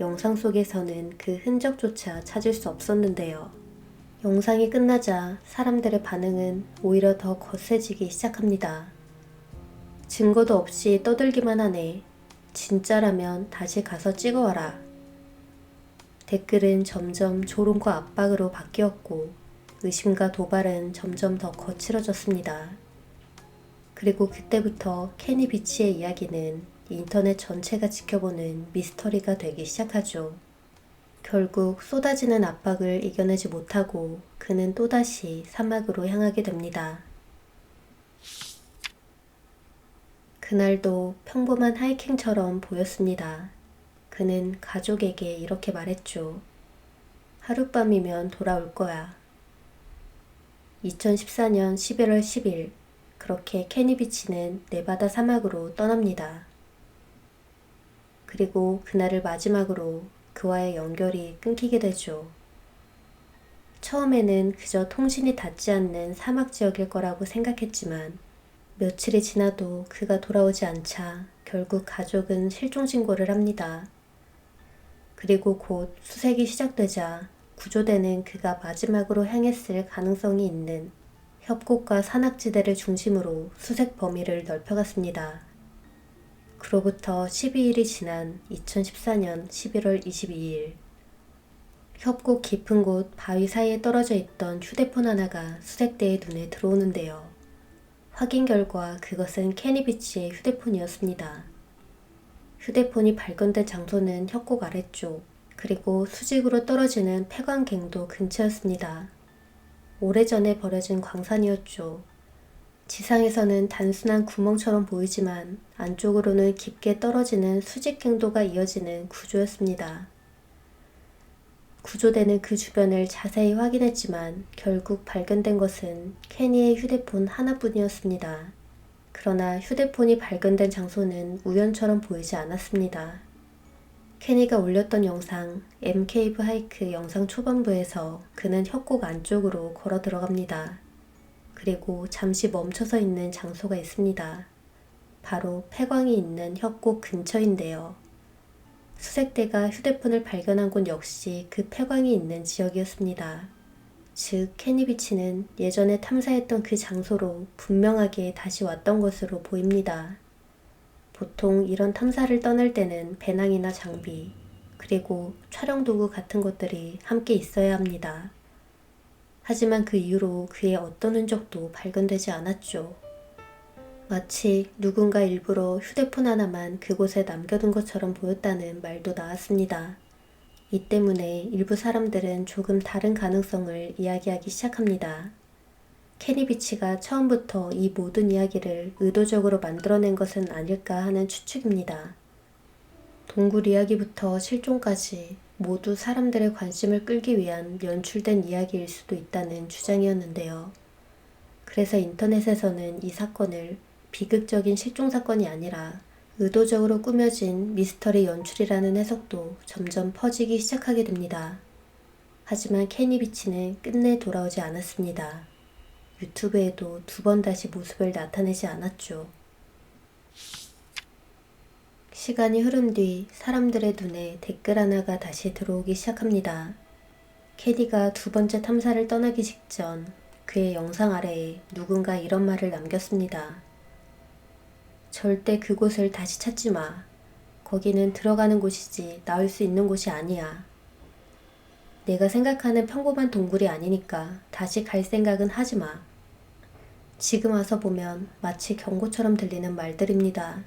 영상 속에서는 그 흔적조차 찾을 수 없었는데요. 영상이 끝나자 사람들의 반응은 오히려 더 거세지기 시작합니다. 증거도 없이 떠들기만 하네. 진짜라면 다시 가서 찍어와라. 댓글은 점점 조롱과 압박으로 바뀌었고 의심과 도발은 점점 더 거칠어졌습니다. 그리고 그때부터 케니 비치의 이야기는 인터넷 전체가 지켜보는 미스터리가 되기 시작하죠. 결국 쏟아지는 압박을 이겨내지 못하고 그는 또다시 사막으로 향하게 됩니다. 그날도 평범한 하이킹처럼 보였습니다. 그는 가족에게 이렇게 말했죠. 하룻밤이면 돌아올 거야. 2014년 11월 10일 그렇게 케니 비치는 네바다 사막으로 떠납니다. 그리고 그날을 마지막으로 그와의 연결이 끊기게 되죠. 처음에는 그저 통신이 닿지 않는 사막 지역일 거라고 생각했지만 며칠이 지나도 그가 돌아오지 않자 결국 가족은 실종 신고를 합니다. 그리고 곧 수색이 시작되자 구조대는 그가 마지막으로 향했을 가능성이 있는 협곡과 산악지대를 중심으로 수색 범위를 넓혀갔습니다. 그로부터 12일이 지난 2014년 11월 22일 협곡 깊은 곳 바위 사이에 떨어져 있던 휴대폰 하나가 수색대의 눈에 들어오는데요. 확인 결과 그것은 케니 비치의 휴대폰이었습니다. 휴대폰이 발견된 장소는 협곡 아래쪽, 그리고 수직으로 떨어지는 폐광갱도 근처였습니다. 오래전에 버려진 광산이었죠. 지상에서는 단순한 구멍처럼 보이지만 안쪽으로는 깊게 떨어지는 수직갱도가 이어지는 구조였습니다. 구조대는 그 주변을 자세히 확인했지만 결국 발견된 것은 케니의 휴대폰 하나뿐이었습니다. 그러나 휴대폰이 발견된 장소는 우연처럼 보이지 않았습니다. 케니가 올렸던 영상 M케이브 하이크 영상 초반부에서 그는 협곡 안쪽으로 걸어 들어갑니다. 그리고 잠시 멈춰서 있는 장소가 있습니다. 바로 폐광이 있는 협곡 근처인데요. 수색대가 휴대폰을 발견한 곳 역시 그 폐광이 있는 지역이었습니다. 즉, 케니비치는 예전에 탐사했던 그 장소로 분명하게 다시 왔던 것으로 보입니다. 보통 이런 탐사를 떠날 때는 배낭이나 장비, 그리고 촬영 도구 같은 것들이 함께 있어야 합니다. 하지만 그 이후로 그의 어떤 흔적도 발견되지 않았죠. 마치 누군가 일부러 휴대폰 하나만 그곳에 남겨둔 것처럼 보였다는 말도 나왔습니다. 이 때문에 일부 사람들은 조금 다른 가능성을 이야기하기 시작합니다. 케니비치가 처음부터 이 모든 이야기를 의도적으로 만들어낸 것은 아닐까 하는 추측입니다. 동굴 이야기부터 실종까지 모두 사람들의 관심을 끌기 위한 연출된 이야기일 수도 있다는 주장이었는데요. 그래서 인터넷에서는 이 사건을 비극적인 실종 사건이 아니라 의도적으로 꾸며진 미스터리 연출이라는 해석도 점점 퍼지기 시작하게 됩니다. 하지만 케니비치는 끝내 돌아오지 않았습니다. 유튜브에도 2번 다시 모습을 나타내지 않았죠. 시간이 흐른 뒤 사람들의 눈에 댓글 하나가 다시 들어오기 시작합니다. 케니가 2번째 탐사를 떠나기 직전 그의 영상 아래에 누군가 이런 말을 남겼습니다. 절대 그곳을 다시 찾지 마. 거기는 들어가는 곳이지 나올 수 있는 곳이 아니야. 내가 생각하는 평범한 동굴이 아니니까 다시 갈 생각은 하지 마. 지금 와서 보면 마치 경고처럼 들리는 말들입니다.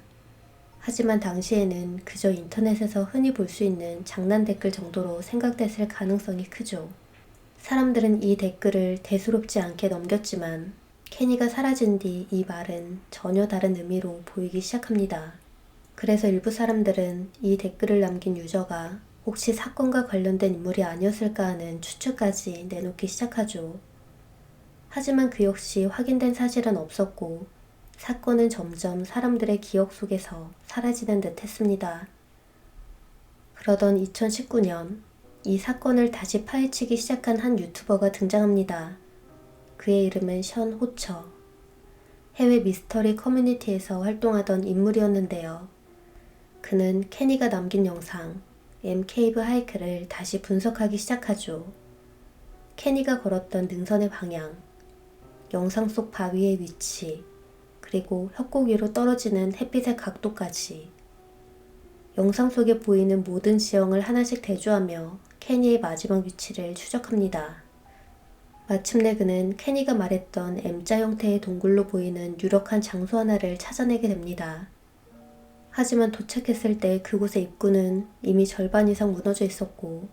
하지만 당시에는 그저 인터넷에서 흔히 볼 수 있는 장난 댓글 정도로 생각됐을 가능성이 크죠. 사람들은 이 댓글을 대수롭지 않게 넘겼지만 케니가 사라진 뒤 이 말은 전혀 다른 의미로 보이기 시작합니다. 그래서 일부 사람들은 이 댓글을 남긴 유저가 혹시 사건과 관련된 인물이 아니었을까 하는 추측까지 내놓기 시작하죠. 하지만 그 역시 확인된 사실은 없었고 사건은 점점 사람들의 기억 속에서 사라지는 듯 했습니다. 그러던 2019년 이 사건을 다시 파헤치기 시작한 한 유튜버가 등장합니다. 그의 이름은 션 호처. 해외 미스터리 커뮤니티에서 활동하던 인물이었는데요. 그는 케니가 남긴 영상 M케이브 하이크를 다시 분석하기 시작하죠. 케니가 걸었던 능선의 방향, 영상 속 바위의 위치, 그리고 협곡 위로 떨어지는 햇빛의 각도까지 영상 속에 보이는 모든 지형을 하나씩 대조하며 케니의 마지막 위치를 추적합니다. 마침내 그는 케니가 말했던 M자 형태의 동굴로 보이는 유력한 장소 하나를 찾아내게 됩니다. 하지만 도착했을 때 그곳의 입구는 이미 절반 이상 무너져 있었고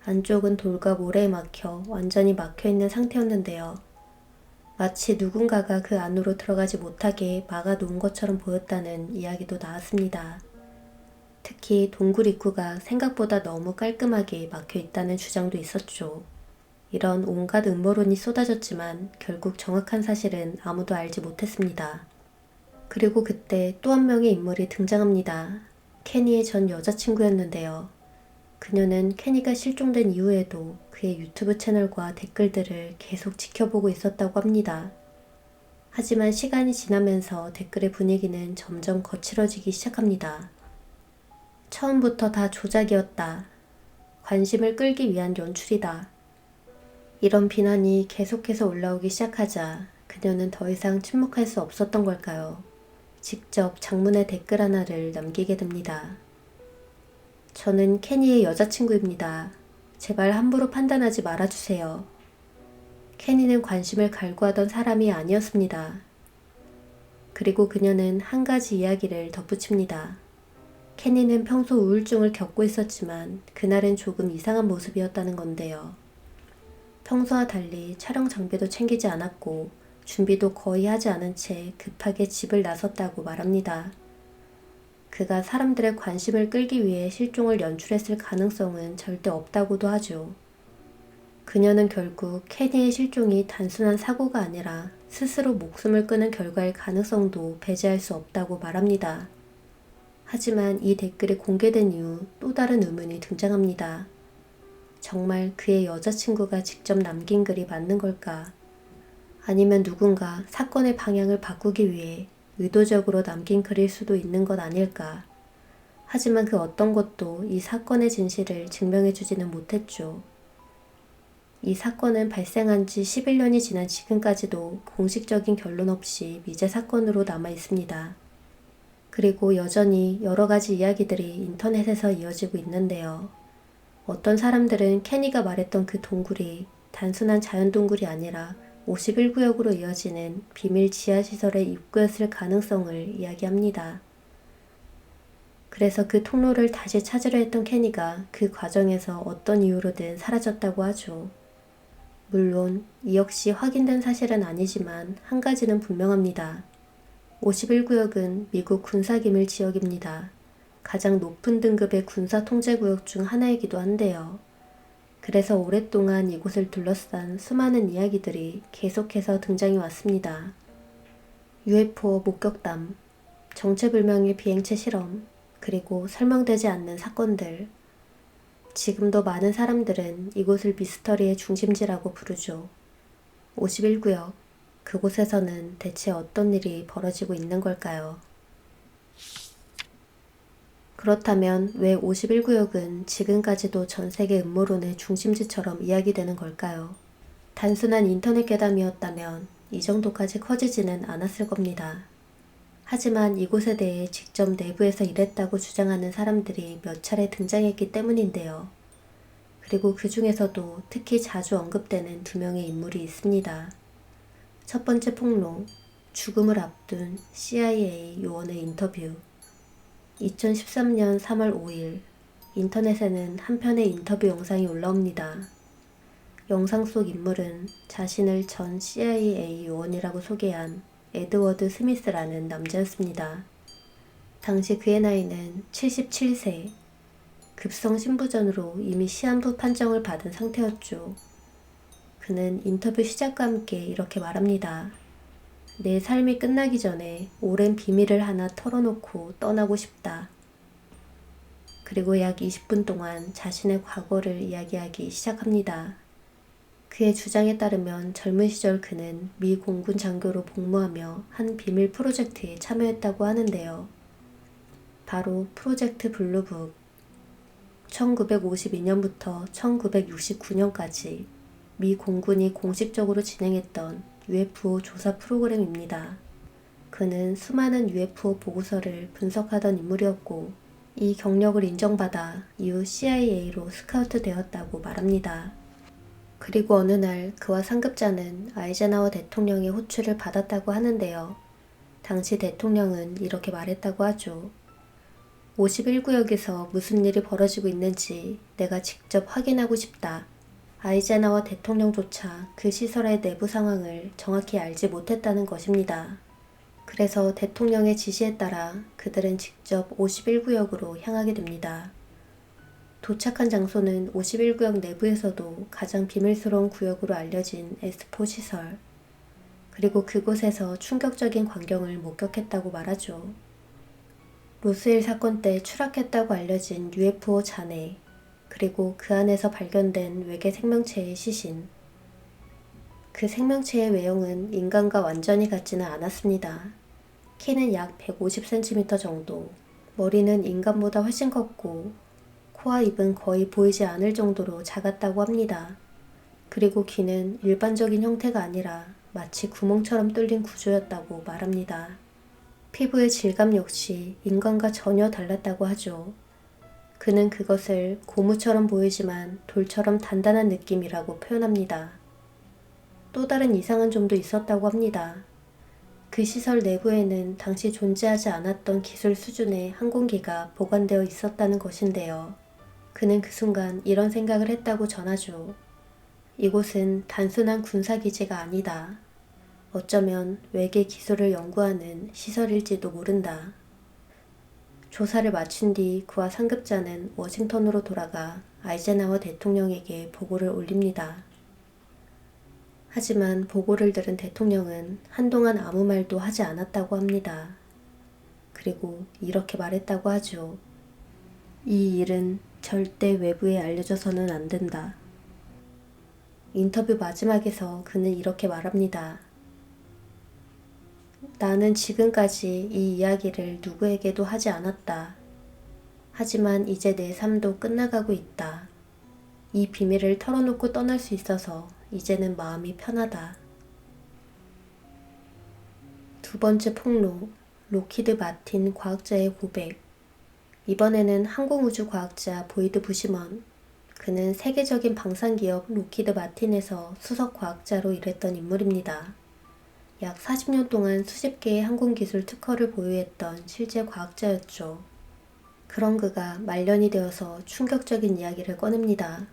안쪽은 돌과 모래에 막혀 완전히 막혀있는 상태였는데요. 마치 누군가가 그 안으로 들어가지 못하게 막아놓은 것처럼 보였다는 이야기도 나왔습니다. 특히 동굴 입구가 생각보다 너무 깔끔하게 막혀 있다는 주장도 있었죠. 이런 온갖 음모론이 쏟아졌지만 결국 정확한 사실은 아무도 알지 못했습니다. 그리고 그때 또 한 명의 인물이 등장합니다. 케니의 전 여자친구였는데요. 그녀는 케니가 실종된 이후에도 그의 유튜브 채널과 댓글들을 계속 지켜보고 있었다고 합니다. 하지만 시간이 지나면서 댓글의 분위기는 점점 거칠어지기 시작합니다. 처음부터 다 조작이었다. 관심을 끌기 위한 연출이다. 이런 비난이 계속해서 올라오기 시작하자 그녀는 더 이상 침묵할 수 없었던 걸까요? 직접 장문의 댓글 하나를 남기게 됩니다. 저는 케니의 여자친구입니다. 제발 함부로 판단하지 말아주세요. 케니는 관심을 갈구하던 사람이 아니었습니다. 그리고 그녀는 한 가지 이야기를 덧붙입니다. 케니는 평소 우울증을 겪고 있었지만 그날은 조금 이상한 모습이었다는 건데요. 평소와 달리 촬영 장비도 챙기지 않았고 준비도 거의 하지 않은 채 급하게 집을 나섰다고 말합니다. 그가 사람들의 관심을 끌기 위해 실종을 연출했을 가능성은 절대 없다고도 하죠. 그녀는 결국 케니의 실종이 단순한 사고가 아니라 스스로 목숨을 끊은 결과일 가능성도 배제할 수 없다고 말합니다. 하지만 이 댓글이 공개된 이후 또 다른 의문이 등장합니다. 정말 그의 여자친구가 직접 남긴 글이 맞는 걸까? 아니면 누군가 사건의 방향을 바꾸기 위해 의도적으로 남긴 글일 수도 있는 것 아닐까? 하지만 그 어떤 것도 이 사건의 진실을 증명해주지는 못했죠. 이 사건은 발생한 지 11년이 지난 지금까지도 공식적인 결론 없이 미제 사건으로 남아 있습니다. 그리고 여전히 여러 가지 이야기들이 인터넷에서 이어지고 있는데요. 어떤 사람들은 케니가 말했던 그 동굴이 단순한 자연 동굴이 아니라 51구역으로 이어지는 비밀 지하시설의 입구였을 가능성을 이야기합니다. 그래서 그 통로를 다시 찾으려 했던 케니가 그 과정에서 어떤 이유로든 사라졌다고 하죠. 물론 이 역시 확인된 사실은 아니지만 한 가지는 분명합니다. 51구역은 미국 군사기밀 지역입니다. 가장 높은 등급의 군사 통제구역 중 하나이기도 한데요. 그래서 오랫동안 이곳을 둘러싼 수많은 이야기들이 계속해서 등장해 왔습니다. UFO 목격담, 정체불명의 비행체 실험, 그리고 설명되지 않는 사건들. 지금도 많은 사람들은 이곳을 미스터리의 중심지라고 부르죠. 51구역, 그곳에서는 대체 어떤 일이 벌어지고 있는 걸까요? 그렇다면 왜 51구역은 지금까지도 전 세계 음모론의 중심지처럼 이야기되는 걸까요? 단순한 인터넷 괴담이었다면 이 정도까지 커지지는 않았을 겁니다. 하지만 이곳에 대해 직접 내부에서 일했다고 주장하는 사람들이 몇 차례 등장했기 때문인데요. 그리고 그 중에서도 특히 자주 언급되는 두 명의 인물이 있습니다. 첫 번째 폭로, 죽음을 앞둔 CIA 요원의 인터뷰. 2013년 3월 5일, 인터넷에는 한 편의 인터뷰 영상이 올라옵니다. 영상 속 인물은 자신을 전 CIA 요원이라고 소개한 에드워드 스미스라는 남자였습니다. 당시 그의 나이는 77세, 급성 신부전으로 이미 시한부 판정을 받은 상태였죠. 그는 인터뷰 시작과 함께 이렇게 말합니다. 내 삶이 끝나기 전에 오랜 비밀을 하나 털어놓고 떠나고 싶다. 그리고 약 20분 동안 자신의 과거를 이야기하기 시작합니다. 그의 주장에 따르면 젊은 시절 그는 미 공군 장교로 복무하며 한 비밀 프로젝트에 참여했다고 하는데요. 바로 프로젝트 블루북. 1952년부터 1969년까지 미 공군이 공식적으로 진행했던 UFO 조사 프로그램입니다. 그는 수많은 UFO 보고서를 분석하던 인물이었고 이 경력을 인정받아 이후 CIA로 스카우트 되었다고 말합니다. 그리고 어느 날 그와 상급자는 아이젠하워 대통령의 호출을 받았다고 하는데요. 당시 대통령은 이렇게 말했다고 하죠. 51구역에서 무슨 일이 벌어지고 있는지 내가 직접 확인하고 싶다. 아이젠하워 대통령조차 그 시설의 내부 상황을 정확히 알지 못했다는 것입니다. 그래서 대통령의 지시에 따라 그들은 직접 51구역으로 향하게 됩니다. 도착한 장소는 51구역 내부에서도 가장 비밀스러운 구역으로 알려진 S4 시설. 그리고 그곳에서 충격적인 광경을 목격했다고 말하죠. 로스웰 사건 때 추락했다고 알려진 UFO 잔해, 그리고 그 안에서 발견된 외계 생명체의 시신. 그 생명체의 외형은 인간과 완전히 같지는 않았습니다. 키는 약 150cm 정도, 머리는 인간보다 훨씬 컸고 코와 입은 거의 보이지 않을 정도로 작았다고 합니다. 그리고 귀는 일반적인 형태가 아니라 마치 구멍처럼 뚫린 구조였다고 말합니다. 피부의 질감 역시 인간과 전혀 달랐다고 하죠. 그는 그것을 고무처럼 보이지만 돌처럼 단단한 느낌이라고 표현합니다. 또 다른 이상한 점도 있었다고 합니다. 그 시설 내부에는 당시 존재하지 않았던 기술 수준의 항공기가 보관되어 있었다는 것인데요. 그는 그 순간 이런 생각을 했다고 전하죠. 이곳은 단순한 군사기지가 아니다. 어쩌면 외계 기술을 연구하는 시설일지도 모른다. 조사를 마친 뒤 그와 상급자는 워싱턴으로 돌아가 아이젠하워 대통령에게 보고를 올립니다. 하지만 보고를 들은 대통령은 한동안 아무 말도 하지 않았다고 합니다. 그리고 이렇게 말했다고 하죠. 이 일은 절대 외부에 알려져서는 안 된다. 인터뷰 마지막에서 그는 이렇게 말합니다. 나는 지금까지 이 이야기를 누구에게도 하지 않았다. 하지만 이제 내 삶도 끝나가고 있다. 이 비밀을 털어놓고 떠날 수 있어서 이제는 마음이 편하다. 두 번째 폭로, 로키드 마틴 과학자의 고백. 이번에는 항공우주과학자 보이드 부시먼. 그는 세계적인 방산기업 로키드 마틴에서 수석과학자로 일했던 인물입니다. 약 40년 동안 수십 개의 항공기술 특허를 보유했던 실제 과학자였죠. 그런 그가 말년이 되어서 충격적인 이야기를 꺼냅니다.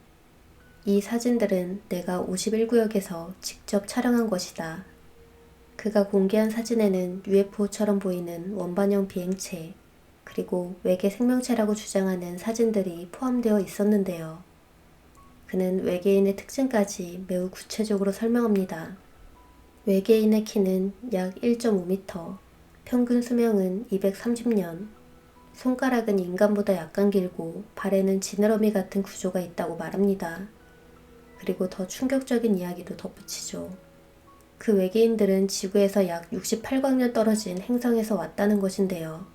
이 사진들은 내가 51구역에서 직접 촬영한 것이다. 그가 공개한 사진에는 UFO처럼 보이는 원반형 비행체, 그리고 외계 생명체라고 주장하는 사진들이 포함되어 있었는데요. 그는 외계인의 특징까지 매우 구체적으로 설명합니다. 외계인의 키는 약 1.5m, 평균 수명은 230년, 손가락은 인간보다 약간 길고 발에는 지느러미 같은 구조가 있다고 말합니다. 그리고 더 충격적인 이야기도 덧붙이죠. 그 외계인들은 지구에서 약 68광년 떨어진 행성에서 왔다는 것인데요.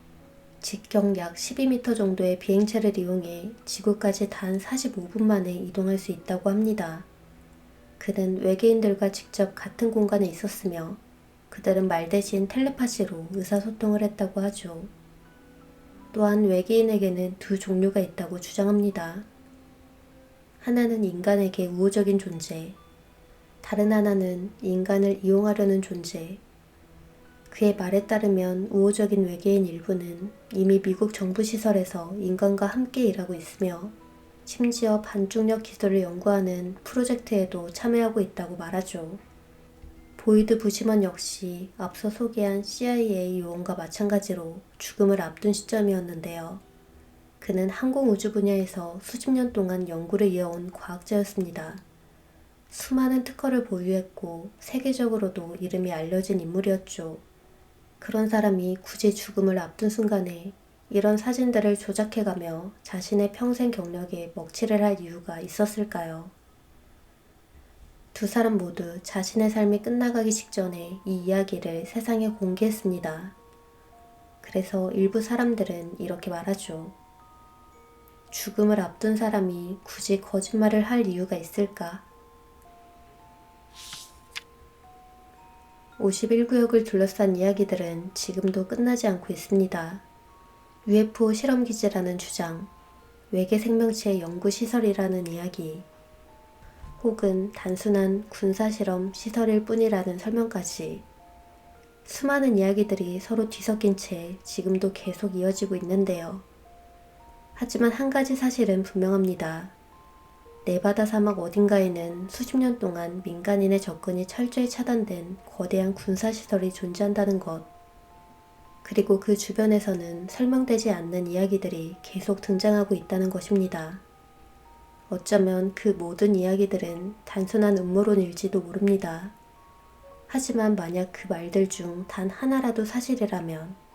직경 약 12m 정도의 비행체를 이용해 지구까지 단 45분 만에 이동할 수 있다고 합니다. 그는 외계인들과 직접 같은 공간에 있었으며 그들은 말 대신 텔레파시로 의사소통을 했다고 하죠. 또한 외계인에게는 두 종류가 있다고 주장합니다. 하나는 인간에게 우호적인 존재, 다른 하나는 인간을 이용하려는 존재. 그의 말에 따르면 우호적인 외계인 일부는 이미 미국 정부 시설에서 인간과 함께 일하고 있으며 심지어 반중력 기술을 연구하는 프로젝트에도 참여하고 있다고 말하죠. 보이드 부시먼 역시 앞서 소개한 CIA 요원과 마찬가지로 죽음을 앞둔 시점이었는데요. 그는 항공우주 분야에서 수십 년 동안 연구를 이어온 과학자였습니다. 수많은 특허를 보유했고 세계적으로도 이름이 알려진 인물이었죠. 그런 사람이 굳이 죽음을 앞둔 순간에 이런 사진들을 조작해가며 자신의 평생 경력에 먹칠을 할 이유가 있었을까요? 두 사람 모두 자신의 삶이 끝나가기 직전에 이 이야기를 세상에 공개했습니다. 그래서 일부 사람들은 이렇게 말하죠. 죽음을 앞둔 사람이 굳이 거짓말을 할 이유가 있을까? 51구역을 둘러싼 이야기들은 지금도 끝나지 않고 있습니다. UFO 실험기지라는 주장, 외계 생명체 연구시설이라는 이야기, 혹은 단순한 군사실험 시설일 뿐이라는 설명까지 수많은 이야기들이 서로 뒤섞인 채 지금도 계속 이어지고 있는데요. 하지만 한 가지 사실은 분명합니다. 네바다 사막 어딘가에는 수십 년 동안 민간인의 접근이 철저히 차단된 거대한 군사시설이 존재한다는 것. 그리고 그 주변에서는 설명되지 않는 이야기들이 계속 등장하고 있다는 것입니다. 어쩌면 그 모든 이야기들은 단순한 음모론일지도 모릅니다. 하지만 만약 그 말들 중 단 하나라도 사실이라면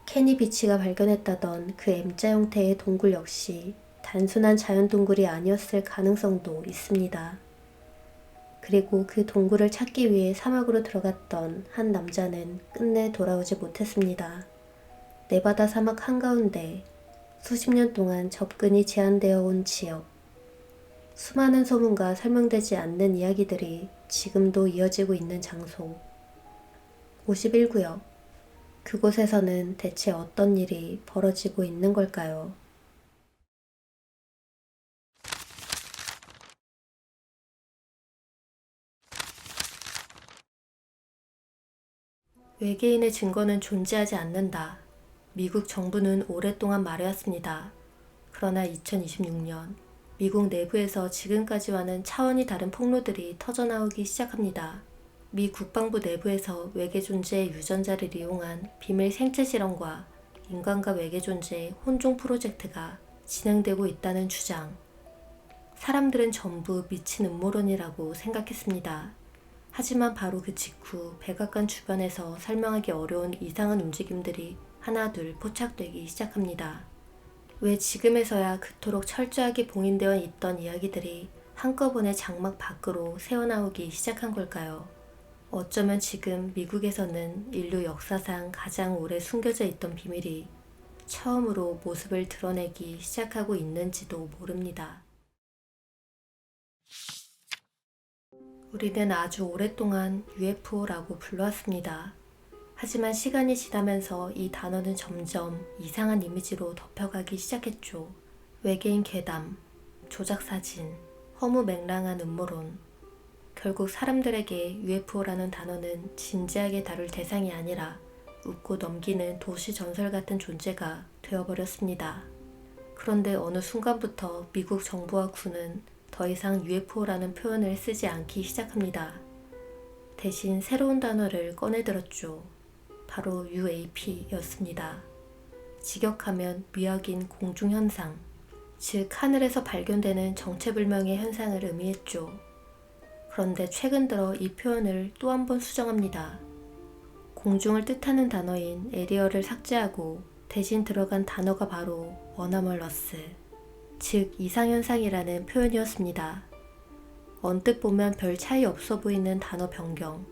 케니 비치가 발견했다던 그 M자 형태의 동굴 역시 단순한 자연 동굴이 아니었을 가능성도 있습니다. 그리고 그 동굴을 찾기 위해 사막으로 들어갔던 한 남자는 끝내 돌아오지 못했습니다. 네바다 사막 한가운데 수십 년 동안 접근이 제한되어 온 지역. 수많은 소문과 설명되지 않는 이야기들이 지금도 이어지고 있는 장소. 51구역. 그곳에서는 대체 어떤 일이 벌어지고 있는 걸까요? 외계인의 증거는 존재하지 않는다. 미국 정부는 오랫동안 말해왔습니다. 그러나 2026년 미국 내부에서 지금까지와는 차원이 다른 폭로들이 터져나오기 시작합니다. 미 국방부 내부에서 외계 존재의 유전자를 이용한 비밀 생체 실험과 인간과 외계 존재의 혼종 프로젝트가 진행되고 있다는 주장. 사람들은 전부 미친 음모론이라고 생각했습니다. 하지만 바로 그 직후 백악관 주변에서 설명하기 어려운 이상한 움직임들이 하나둘 포착되기 시작합니다. 왜 지금에서야 그토록 철저하게 봉인되어 있던 이야기들이 한꺼번에 장막 밖으로 새어나오기 시작한 걸까요? 어쩌면 지금 미국에서는 인류 역사상 가장 오래 숨겨져 있던 비밀이 처음으로 모습을 드러내기 시작하고 있는지도 모릅니다. 우리는 아주 오랫동안 UFO라고 불러왔습니다. 하지만 시간이 지나면서 이 단어는 점점 이상한 이미지로 덮여가기 시작했죠. 외계인 괴담, 조작사진, 허무맹랑한 음모론. 결국 사람들에게 UFO라는 단어는 진지하게 다룰 대상이 아니라 웃고 넘기는 도시 전설 같은 존재가 되어버렸습니다. 그런데 어느 순간부터 미국 정부와 군은 더 이상 UFO라는 표현을 쓰지 않기 시작합니다. 대신 새로운 단어를 꺼내들었죠. 바로 UAP였습니다. 직역하면 미확인 공중현상, 즉 하늘에서 발견되는 정체불명의 현상을 의미했죠. 그런데 최근 들어 이 표현을 또 한 번 수정합니다. 공중을 뜻하는 단어인 에리어를 삭제하고 대신 들어간 단어가 바로 어너멀러스, 즉 이상현상이라는 표현이었습니다. 언뜻 보면 별 차이 없어 보이는 단어 변경.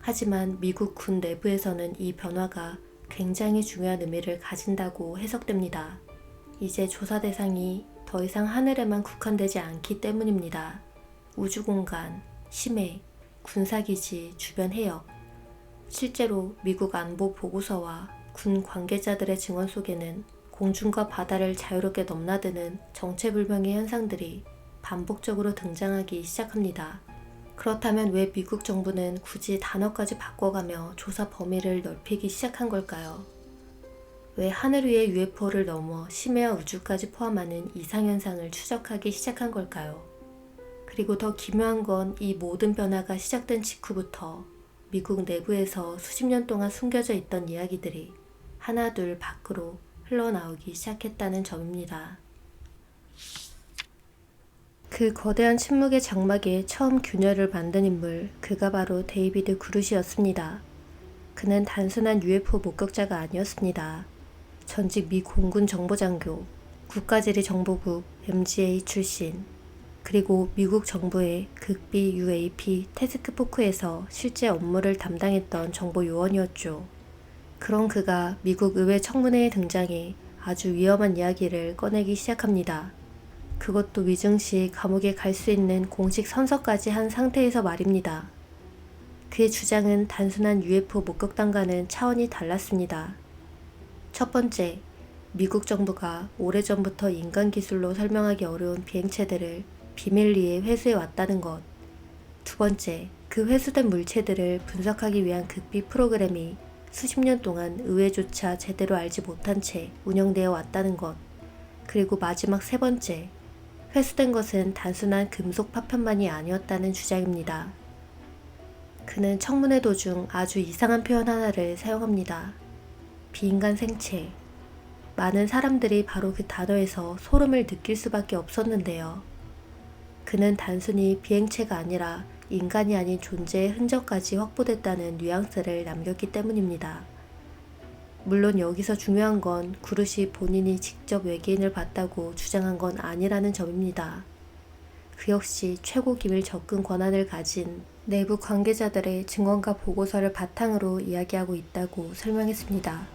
하지만 미국 군 내부에서는 이 변화가 굉장히 중요한 의미를 가진다고 해석됩니다. 이제 조사 대상이 더 이상 하늘에만 국한되지 않기 때문입니다. 우주공간, 심해, 군사기지, 주변 해역. 실제로 미국 안보 보고서와 군 관계자들의 증언 속에는 공중과 바다를 자유롭게 넘나드는 정체불명의 현상들이 반복적으로 등장하기 시작합니다. 그렇다면 왜 미국 정부는 굳이 단어까지 바꿔가며 조사 범위를 넓히기 시작한 걸까요? 왜 하늘 위의 UFO를 넘어 심해와 우주까지 포함하는 이상현상을 추적하기 시작한 걸까요? 그리고 더 기묘한 건 이 모든 변화가 시작된 직후부터 미국 내부에서 수십 년 동안 숨겨져 있던 이야기들이 하나둘 밖으로 흘러나오기 시작했다는 점입니다. 그 거대한 침묵의 장막에 처음 균열을 만든 인물, 그가 바로 데이비드 그룻이었습니다. 그는 단순한 UFO 목격자가 아니었습니다. 전직 미 공군 정보장교, 국가지리정보국 MGA 출신, 그리고 미국 정부의 극비 UAP 태스크포크에서 실제 업무를 담당했던 정보요원이었죠. 그런 그가 미국 의회 청문회에 등장해 아주 위험한 이야기를 꺼내기 시작합니다. 그것도 위증 시 감옥에 갈 수 있는 공식 선서까지 한 상태에서 말입니다. 그의 주장은 단순한 UFO 목격담과는 차원이 달랐습니다. 첫 번째, 미국 정부가 오래전부터 인간 기술로 설명하기 어려운 비행체들을 비밀리에 회수해 왔다는 것. 두 번째, 그 회수된 물체들을 분석하기 위한 극비 프로그램이 수십 년 동안 의회조차 제대로 알지 못한 채 운영되어 왔다는 것. 그리고 마지막 세 번째, 회수된 것은 단순한 금속 파편만이 아니었다는 주장입니다. 그는 청문회 도중 아주 이상한 표현 하나를 사용합니다. 비인간 생체. 많은 사람들이 바로 그 단어에서 소름을 느낄 수밖에 없었는데요. 그는 단순히 비행체가 아니라 인간이 아닌 존재의 흔적까지 확보됐다는 뉘앙스를 남겼기 때문입니다. 물론 여기서 중요한 건 그룻이 본인이 직접 외계인을 봤다고 주장한 건 아니라는 점입니다. 그 역시 최고 기밀 접근 권한을 가진 내부 관계자들의 증언과 보고서를 바탕으로 이야기하고 있다고 설명했습니다.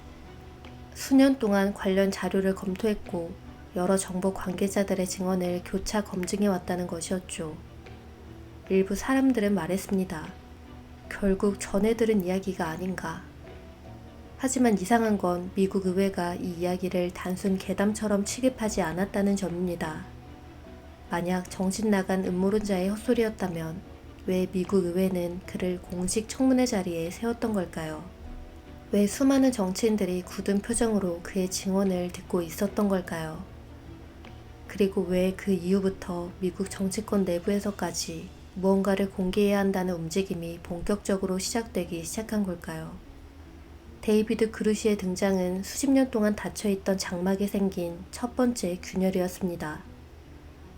수년 동안 관련 자료를 검토했고 여러 정보 관계자들의 증언을 교차 검증해 왔다는 것이었죠. 일부 사람들은 말했습니다. 결국 전해 들은 이야기가 아닌가. 하지만 이상한 건 미국 의회가 이 이야기를 단순 괴담처럼 취급하지 않았다는 점입니다. 만약 정신 나간 음모론자의 헛소리였다면 왜 미국 의회는 그를 공식 청문회 자리에 세웠던 걸까요? 왜 수많은 정치인들이 굳은 표정으로 그의 증언을 듣고 있었던 걸까요? 그리고 왜 그 이후부터 미국 정치권 내부에서까지 무언가를 공개해야 한다는 움직임이 본격적으로 시작되기 시작한 걸까요? 데이비드 그루시의 등장은 수십 년 동안 닫혀있던 장막에 생긴 첫 번째 균열이었습니다.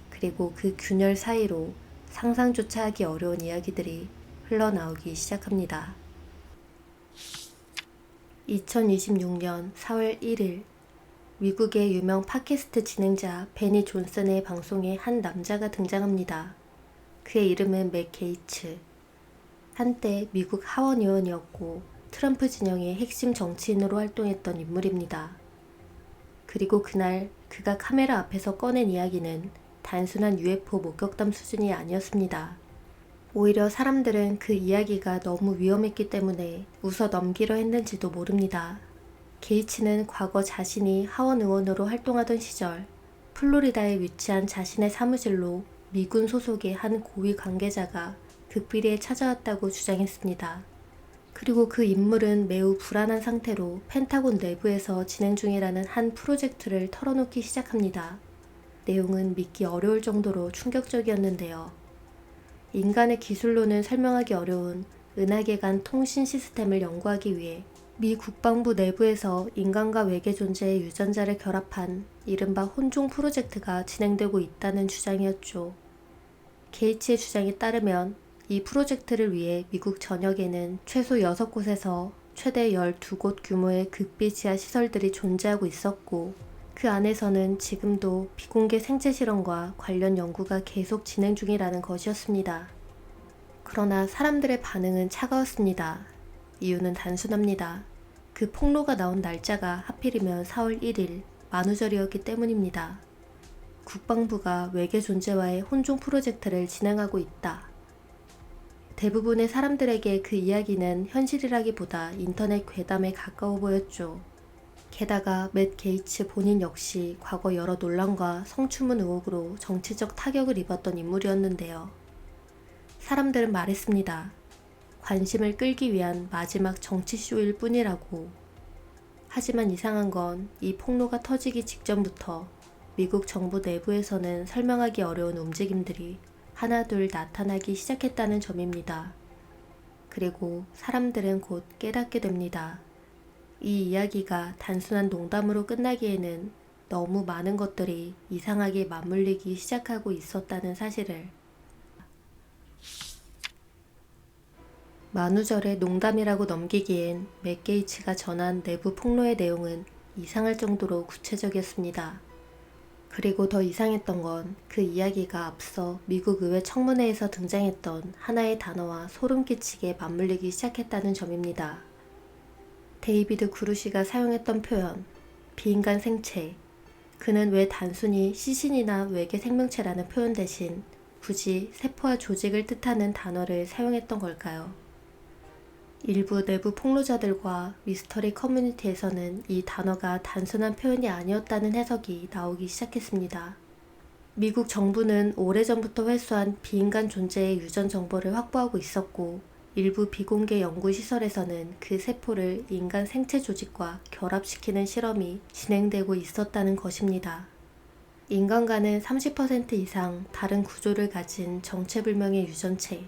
그리고 그 균열 사이로 상상조차 하기 어려운 이야기들이 흘러나오기 시작합니다. 2026년 4월 1일 미국의 유명 팟캐스트 진행자 베니 존슨의 방송에 한 남자가 등장합니다. 그의 이름은 맥 게이츠. 한때 미국 하원 의원이었고 트럼프 진영의 핵심 정치인으로 활동했던 인물입니다. 그리고 그날 그가 카메라 앞에서 꺼낸 이야기는 단순한 UFO 목격담 수준이 아니었습니다. 오히려 사람들은 그 이야기가 너무 위험했기 때문에 웃어 넘기려 했는지도 모릅니다. 게이츠는 과거 자신이 하원 의원으로 활동하던 시절 플로리다에 위치한 자신의 사무실로 미군 소속의 한 고위 관계자가 극비리에 찾아왔다고 주장했습니다. 그리고 그 인물은 매우 불안한 상태로 펜타곤 내부에서 진행 중이라는 한 프로젝트를 털어놓기 시작합니다. 내용은 믿기 어려울 정도로 충격적이었는데요. 인간의 기술로는 설명하기 어려운 은하계 간 통신 시스템을 연구하기 위해 미 국방부 내부에서 인간과 외계 존재의 유전자를 결합한 이른바 혼종 프로젝트가 진행되고 있다는 주장이었죠. 게이츠의 주장에 따르면 이 프로젝트를 위해 미국 전역에는 최소 6곳에서 최대 12곳 규모의 극비 지하 시설들이 존재하고 있었고 그 안에서는 지금도 비공개 생체 실험과 관련 연구가 계속 진행 중이라는 것이었습니다. 그러나 사람들의 반응은 차가웠습니다. 이유는 단순합니다. 그 폭로가 나온 날짜가 하필이면 4월 1일 만우절이었기 때문입니다. 국방부가 외계 존재와의 혼종 프로젝트를 진행하고 있다. 대부분의 사람들에게 그 이야기는 현실이라기보다 인터넷 괴담에 가까워 보였죠. 게다가 맷 게이츠 본인 역시 과거 여러 논란과 성추문 의혹으로 정치적 타격을 입었던 인물이었는데요. 사람들은 말했습니다. 관심을 끌기 위한 마지막 정치쇼일 뿐이라고. 하지만 이상한 건 이 폭로가 터지기 직전부터 미국 정부 내부에서는 설명하기 어려운 움직임들이 하나둘 나타나기 시작했다는 점입니다. 그리고 사람들은 곧 깨닫게 됩니다. 이 이야기가 단순한 농담으로 끝나기에는 너무 많은 것들이 이상하게 맞물리기 시작하고 있었다는 사실을. 만우절에 농담이라고 넘기기엔 맥 게이츠가 전한 내부 폭로의 내용은 이상할 정도로 구체적이었습니다. 그리고 더 이상했던 건 그 이야기가 앞서 미국 의회 청문회에서 등장했던 하나의 단어와 소름 끼치게 맞물리기 시작했다는 점입니다. 데이비드 그루시가 사용했던 표현, 비인간 생체. 그는 왜 단순히 시신이나 외계 생명체라는 표현 대신 굳이 세포와 조직을 뜻하는 단어를 사용했던 걸까요? 일부 내부 폭로자들과 미스터리 커뮤니티에서는 이 단어가 단순한 표현이 아니었다는 해석이 나오기 시작했습니다. 미국 정부는 오래전부터 회수한 비인간 존재의 유전 정보를 확보하고 있었고 일부 비공개 연구시설에서는 그 세포를 인간 생체 조직과 결합시키는 실험이 진행되고 있었다는 것입니다. 인간과는 30% 이상 다른 구조를 가진 정체불명의 유전체,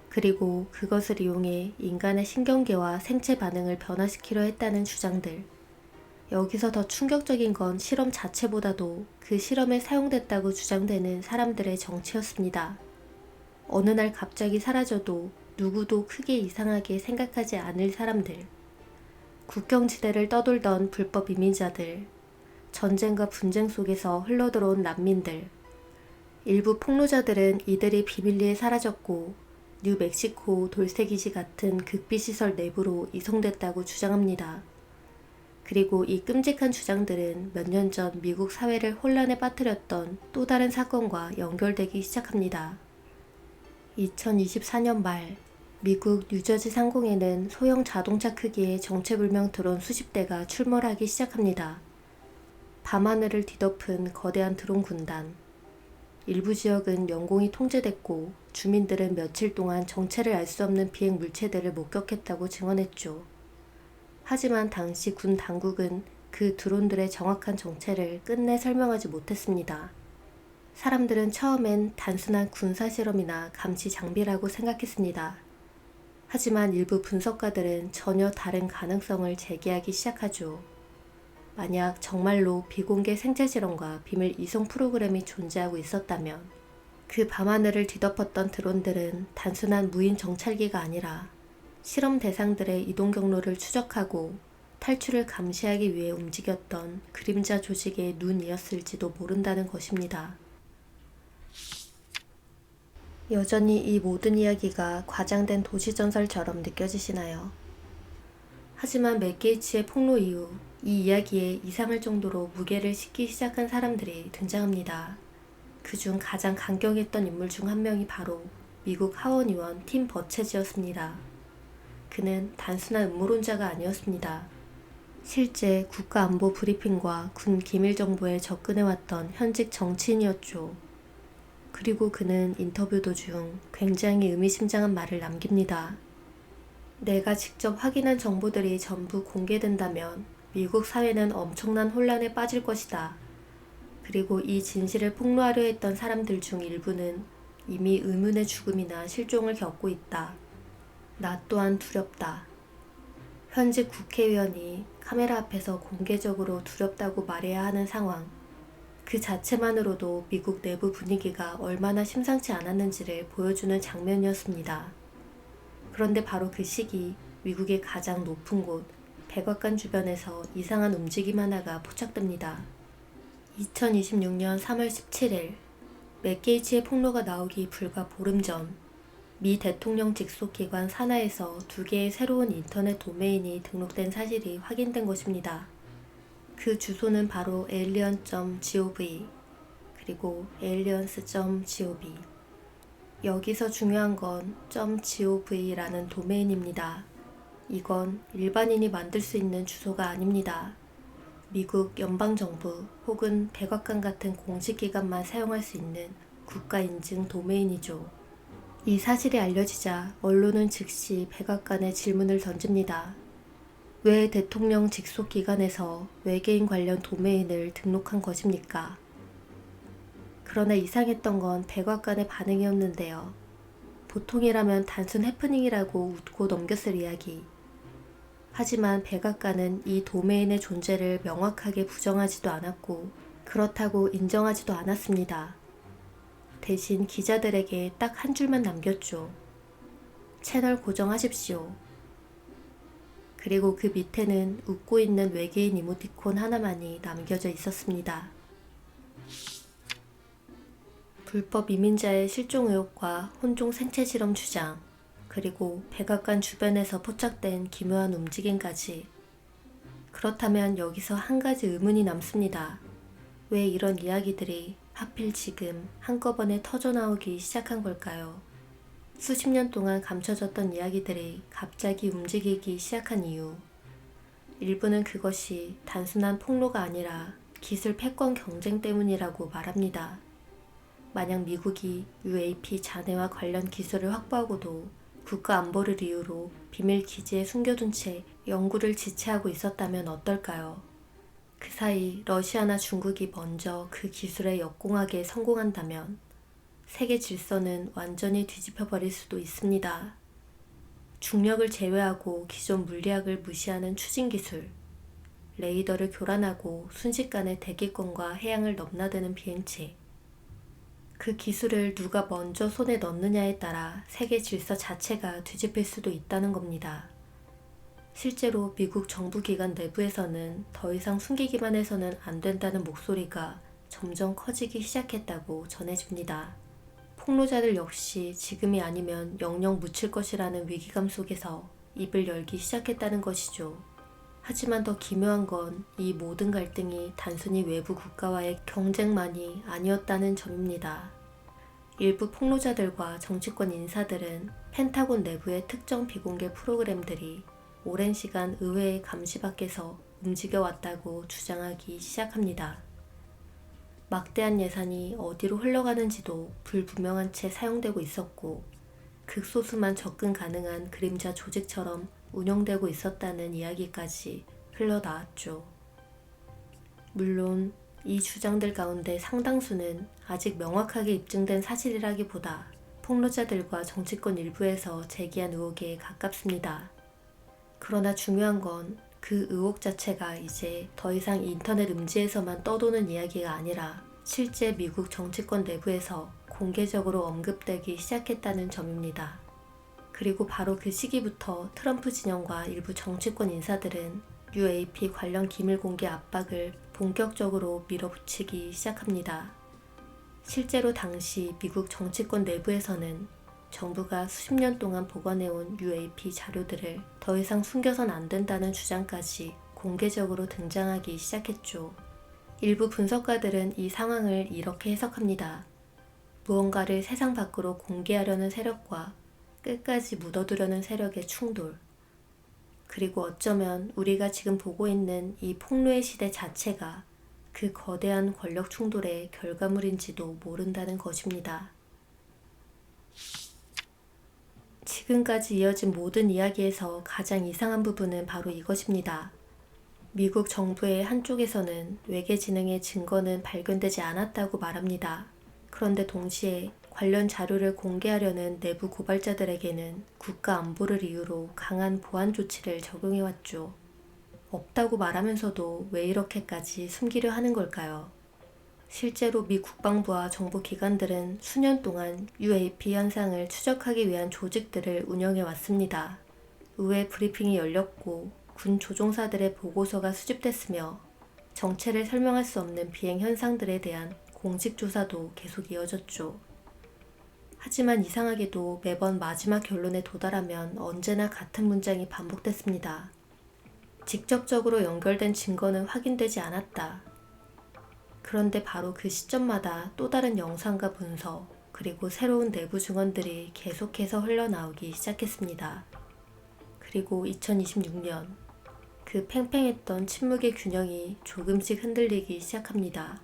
그리고 그것을 이용해 인간의 신경계와 생체 반응을 변화시키려 했다는 주장들. 여기서 더 충격적인 건 실험 자체보다도 그 실험에 사용됐다고 주장되는 사람들의 정체였습니다. 어느 날 갑자기 사라져도 누구도 크게 이상하게 생각하지 않을 사람들. 국경지대를 떠돌던 불법 이민자들. 전쟁과 분쟁 속에서 흘러들어온 난민들. 일부 폭로자들은 이들이 비밀리에 사라졌고 뉴멕시코 돌쇠기지 같은 극비시설 내부로 이송됐다고 주장합니다. 그리고 이 끔찍한 주장들은 몇 년 전 미국 사회를 혼란에 빠뜨렸던 또 다른 사건과 연결되기 시작합니다. 2024년 말 미국 뉴저지 상공에는 소형 자동차 크기의 정체불명 드론 수십 대가 출몰하기 시작합니다. 밤하늘을 뒤덮은 거대한 드론 군단. 일부 지역은 영공이 통제됐고 주민들은 며칠 동안 정체를 알 수 없는 비행 물체들을 목격했다고 증언했죠. 하지만 당시 군 당국은 그 드론들의 정확한 정체를 끝내 설명하지 못했습니다. 사람들은 처음엔 단순한 군사 실험이나 감시 장비라고 생각했습니다. 하지만 일부 분석가들은 전혀 다른 가능성을 제기하기 시작하죠. 만약 정말로 비공개 생체 실험과 비밀 이송 프로그램이 존재하고 있었다면 그 밤하늘을 뒤덮었던 드론들은 단순한 무인 정찰기가 아니라 실험 대상들의 이동 경로를 추적하고 탈출을 감시하기 위해 움직였던 그림자 조직의 눈이었을지도 모른다는 것입니다. 여전히 이 모든 이야기가 과장된 도시전설처럼 느껴지시나요? 하지만 맥 게이츠의 폭로 이후 이 이야기에 이상할 정도로 무게를 싣기 시작한 사람들이 등장합니다. 그중 가장 강경했던 인물 중 한 명이 바로 미국 하원 의원 팀 버체즈였습니다. 그는 단순한 음모론자가 아니었습니다. 실제 국가안보 브리핑과 군 기밀 정보에 접근해왔던 현직 정치인이었죠. 그리고 그는 인터뷰 도중 굉장히 의미심장한 말을 남깁니다. 내가 직접 확인한 정보들이 전부 공개된다면 미국 사회는 엄청난 혼란에 빠질 것이다. 그리고 이 진실을 폭로하려 했던 사람들 중 일부는 이미 의문의 죽음이나 실종을 겪고 있다. 나 또한 두렵다. 현직 국회의원이 카메라 앞에서 공개적으로 두렵다고 말해야 하는 상황. 그 자체만으로도 미국 내부 분위기가 얼마나 심상치 않았는지를 보여주는 장면이었습니다. 그런데 바로 그 시기 미국의 가장 높은 곳 백악관 주변에서 이상한 움직임 하나가 포착됩니다. 2026년 3월 17일 맥 게이츠의 폭로가 나오기 불과 보름 전 미 대통령 직속 기관 산하에서 2개의 새로운 인터넷 도메인이 등록된 사실이 확인된 것입니다. 그 주소는 바로 alien.gov 그리고 aliens.gov. 여기서 중요한 건 .gov라는 도메인입니다. 이건 일반인이 만들 수 있는 주소가 아닙니다. 미국 연방정부 혹은 백악관 같은 공식기관만 사용할 수 있는 국가인증 도메인이죠. 이 사실이 알려지자 언론은 즉시 백악관에 질문을 던집니다. 왜 대통령 직속 기관에서 외계인 관련 도메인을 등록한 것입니까? 그러나 이상했던 건 백악관의 반응이었는데요. 보통이라면 단순 해프닝이라고 웃고 넘겼을 이야기. 하지만 백악관은 이 도메인의 존재를 명확하게 부정하지도 않았고 그렇다고 인정하지도 않았습니다. 대신 기자들에게 딱 한 줄만 남겼죠. 채널 고정하십시오. 그리고 그 밑에는 웃고 있는 외계인 이모티콘 하나만이 남겨져 있었습니다. 불법 이민자의 실종 의혹과 혼종 생체 실험 주장, 그리고 백악관 주변에서 포착된 기묘한 움직임까지. 그렇다면 여기서 한 가지 의문이 남습니다. 왜 이런 이야기들이 하필 지금 한꺼번에 터져나오기 시작한 걸까요? 수십 년 동안 감춰졌던 이야기들이 갑자기 움직이기 시작한 이유. 일부는 그것이 단순한 폭로가 아니라 기술 패권 경쟁 때문이라고 말합니다. 만약 미국이 UAP 잔해와 관련 기술을 확보하고도 국가 안보를 이유로 비밀 기지에 숨겨둔 채 연구를 지체하고 있었다면 어떨까요? 그 사이 러시아나 중국이 먼저 그 기술에 역공하기에 성공한다면 세계 질서는 완전히 뒤집혀 버릴 수도 있습니다. 중력을 제외하고 기존 물리학을 무시하는 추진 기술, 레이더를 교란하고 순식간에 대기권과 해양을 넘나드는 비행체. 그 기술을 누가 먼저 손에 넣느냐에 따라 세계 질서 자체가 뒤집힐 수도 있다는 겁니다. 실제로 미국 정부기관 내부에서는 더 이상 숨기기만 해서는 안 된다는 목소리가 점점 커지기 시작했다고 전해집니다. 폭로자들 역시 지금이 아니면 영영 묻힐 것이라는 위기감 속에서 입을 열기 시작했다는 것이죠. 하지만 더 기묘한 건 이 모든 갈등이 단순히 외부 국가와의 경쟁만이 아니었다는 점입니다. 일부 폭로자들과 정치권 인사들은 펜타곤 내부의 특정 비공개 프로그램들이 오랜 시간 의회의 감시 밖에서 움직여왔다고 주장하기 시작합니다. 막대한 예산이 어디로 흘러가는지도 불분명한 채 사용되고 있었고 극소수만 접근 가능한 그림자 조직처럼 운영되고 있었다는 이야기까지 흘러나왔죠. 물론 이 주장들 가운데 상당수는 아직 명확하게 입증된 사실이라기보다 폭로자들과 정치권 일부에서 제기한 의혹에 가깝습니다. 그러나 중요한 건 그 의혹 자체가 이제 더 이상 인터넷 음지에서만 떠도는 이야기가 아니라 실제 미국 정치권 내부에서 공개적으로 언급되기 시작했다는 점입니다. 그리고 바로 그 시기부터 트럼프 진영과 일부 정치권 인사들은 UAP 관련 기밀 공개 압박을 본격적으로 밀어붙이기 시작합니다. 실제로 당시 미국 정치권 내부에서는 정부가 수십 년 동안 보관해온 UAP 자료들을 더 이상 숨겨선 안 된다는 주장까지 공개적으로 등장하기 시작했죠. 일부 분석가들은 이 상황을 이렇게 해석합니다. 무언가를 세상 밖으로 공개하려는 세력과 끝까지 묻어두려는 세력의 충돌. 그리고 어쩌면 우리가 지금 보고 있는 이 폭로의 시대 자체가 그 거대한 권력 충돌의 결과물인지도 모른다는 것입니다. 지금까지 이어진 모든 이야기에서 가장 이상한 부분은 바로 이것입니다. 미국 정부의 한쪽에서는 외계 지능의 증거는 발견되지 않았다고 말합니다. 그런데 동시에 관련 자료를 공개하려는 내부 고발자들에게는 국가 안보를 이유로 강한 보안 조치를 적용해왔죠. 없다고 말하면서도 왜 이렇게까지 숨기려 하는 걸까요? 실제로 미 국방부와 정보기관들은 수년 동안 UAP 현상을 추적하기 위한 조직들을 운영해 왔습니다. 의회 브리핑이 열렸고 군 조종사들의 보고서가 수집됐으며 정체를 설명할 수 없는 비행 현상들에 대한 공식 조사도 계속 이어졌죠. 하지만 이상하게도 매번 마지막 결론에 도달하면 언제나 같은 문장이 반복됐습니다. 직접적으로 연결된 증거는 확인되지 않았다. 그런데 바로 그 시점마다 또 다른 영상과 문서, 그리고 새로운 내부 증언들이 계속해서 흘러나오기 시작했습니다. 그리고 2026년, 그 팽팽했던 침묵의 균형이 조금씩 흔들리기 시작합니다.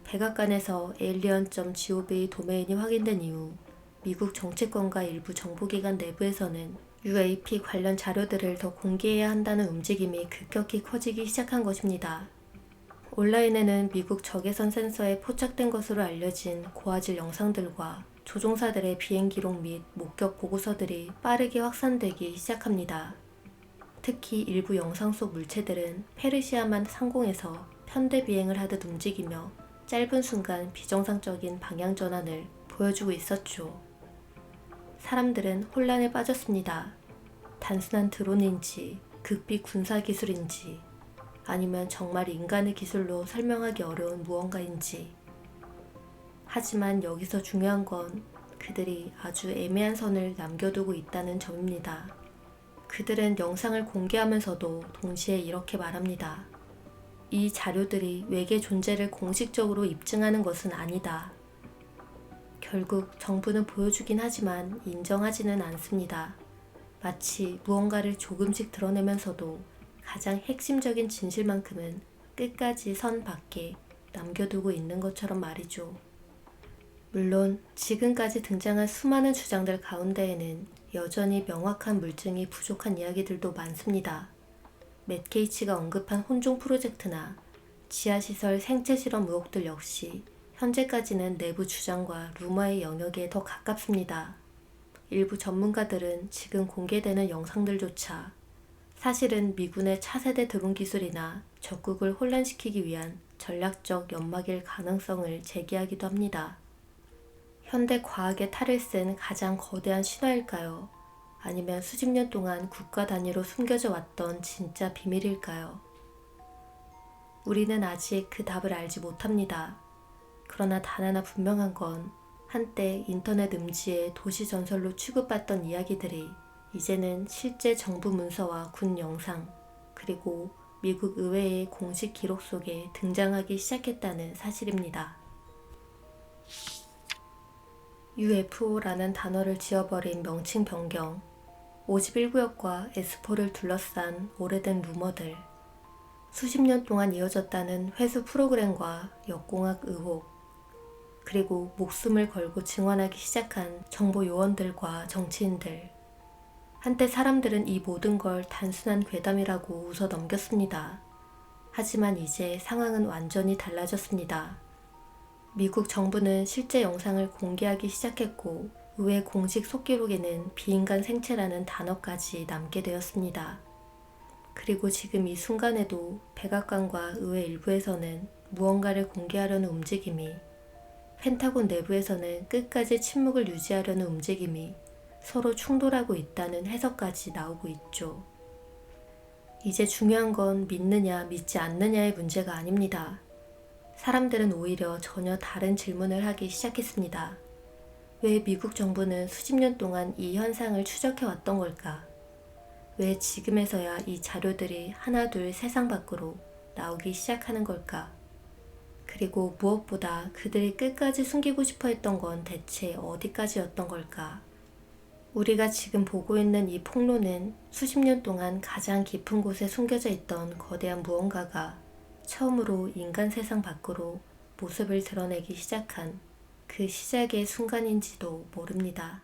백악관에서 alien.gov 도메인이 확인된 이후 미국 정치권과 일부 정보기관 내부에서는 UAP 관련 자료들을 더 공개해야 한다는 움직임이 급격히 커지기 시작한 것입니다. 온라인에는 미국 적외선 센서에 포착된 것으로 알려진 고화질 영상들과 조종사들의 비행 기록 및 목격 보고서들이 빠르게 확산되기 시작합니다. 특히 일부 영상 속 물체들은 페르시아만 상공에서 편대 비행을 하듯 움직이며 짧은 순간 비정상적인 방향 전환을 보여주고 있었죠. 사람들은 혼란에 빠졌습니다. 단순한 드론인지 극비 군사 기술인지 아니면 정말 인간의 기술로 설명하기 어려운 무언가인지. 하지만 여기서 중요한 건 그들이 아주 애매한 선을 남겨두고 있다는 점입니다. 그들은 영상을 공개하면서도 동시에 이렇게 말합니다. 이 자료들이 외계 존재를 공식적으로 입증하는 것은 아니다. 결국 정부는 보여주긴 하지만 인정하지는 않습니다. 마치 무언가를 조금씩 드러내면서도 가장 핵심적인 진실만큼은 끝까지 선 밖에 남겨두고 있는 것처럼 말이죠. 물론 지금까지 등장한 수많은 주장들 가운데에는 여전히 명확한 물증이 부족한 이야기들도 많습니다. 맷 게이츠가 언급한 혼종 프로젝트나 지하시설 생체 실험 의혹들 역시 현재까지는 내부 주장과 루머의 영역에 더 가깝습니다. 일부 전문가들은 지금 공개되는 영상들조차 사실은 미군의 차세대 드론 기술이나 적국을 혼란시키기 위한 전략적 연막일 가능성을 제기하기도 합니다. 현대 과학의 탈을 쓴 가장 거대한 신화일까요? 아니면 수십 년 동안 국가 단위로 숨겨져 왔던 진짜 비밀일까요? 우리는 아직 그 답을 알지 못합니다. 그러나 단 하나 분명한 건 한때 인터넷 음지의 도시 전설로 취급받던 이야기들이 이제는 실제 정부 문서와 군 영상, 그리고 미국 의회의 공식 기록 속에 등장하기 시작했다는 사실입니다. UFO라는 단어를 지어버린 명칭 변경, 51구역과 S4를 둘러싼 오래된 루머들, 수십 년 동안 이어졌다는 회수 프로그램과 역공학 의혹, 그리고 목숨을 걸고 증언하기 시작한 정보 요원들과 정치인들. 한때 사람들은 이 모든 걸 단순한 괴담이라고 웃어 넘겼습니다. 하지만 이제 상황은 완전히 달라졌습니다. 미국 정부는 실제 영상을 공개하기 시작했고 의회 공식 속기록에는 비인간 생체라는 단어까지 남게 되었습니다. 그리고 지금 이 순간에도 백악관과 의회 일부에서는 무언가를 공개하려는 움직임이, 펜타곤 내부에서는 끝까지 침묵을 유지하려는 움직임이 서로 충돌하고 있다는 해석까지 나오고 있죠. 이제 중요한 건 믿느냐 믿지 않느냐의 문제가 아닙니다. 사람들은 오히려 전혀 다른 질문을 하기 시작했습니다. 왜 미국 정부는 수십 년 동안 이 현상을 추적해왔던 걸까? 왜 지금에서야 이 자료들이 하나둘 세상 밖으로 나오기 시작하는 걸까? 그리고 무엇보다 그들이 끝까지 숨기고 싶어 했던 건 대체 어디까지였던 걸까? 우리가 지금 보고 있는 이 폭로는 수십 년 동안 가장 깊은 곳에 숨겨져 있던 거대한 무언가가 처음으로 인간 세상 밖으로 모습을 드러내기 시작한 그 시작의 순간인지도 모릅니다.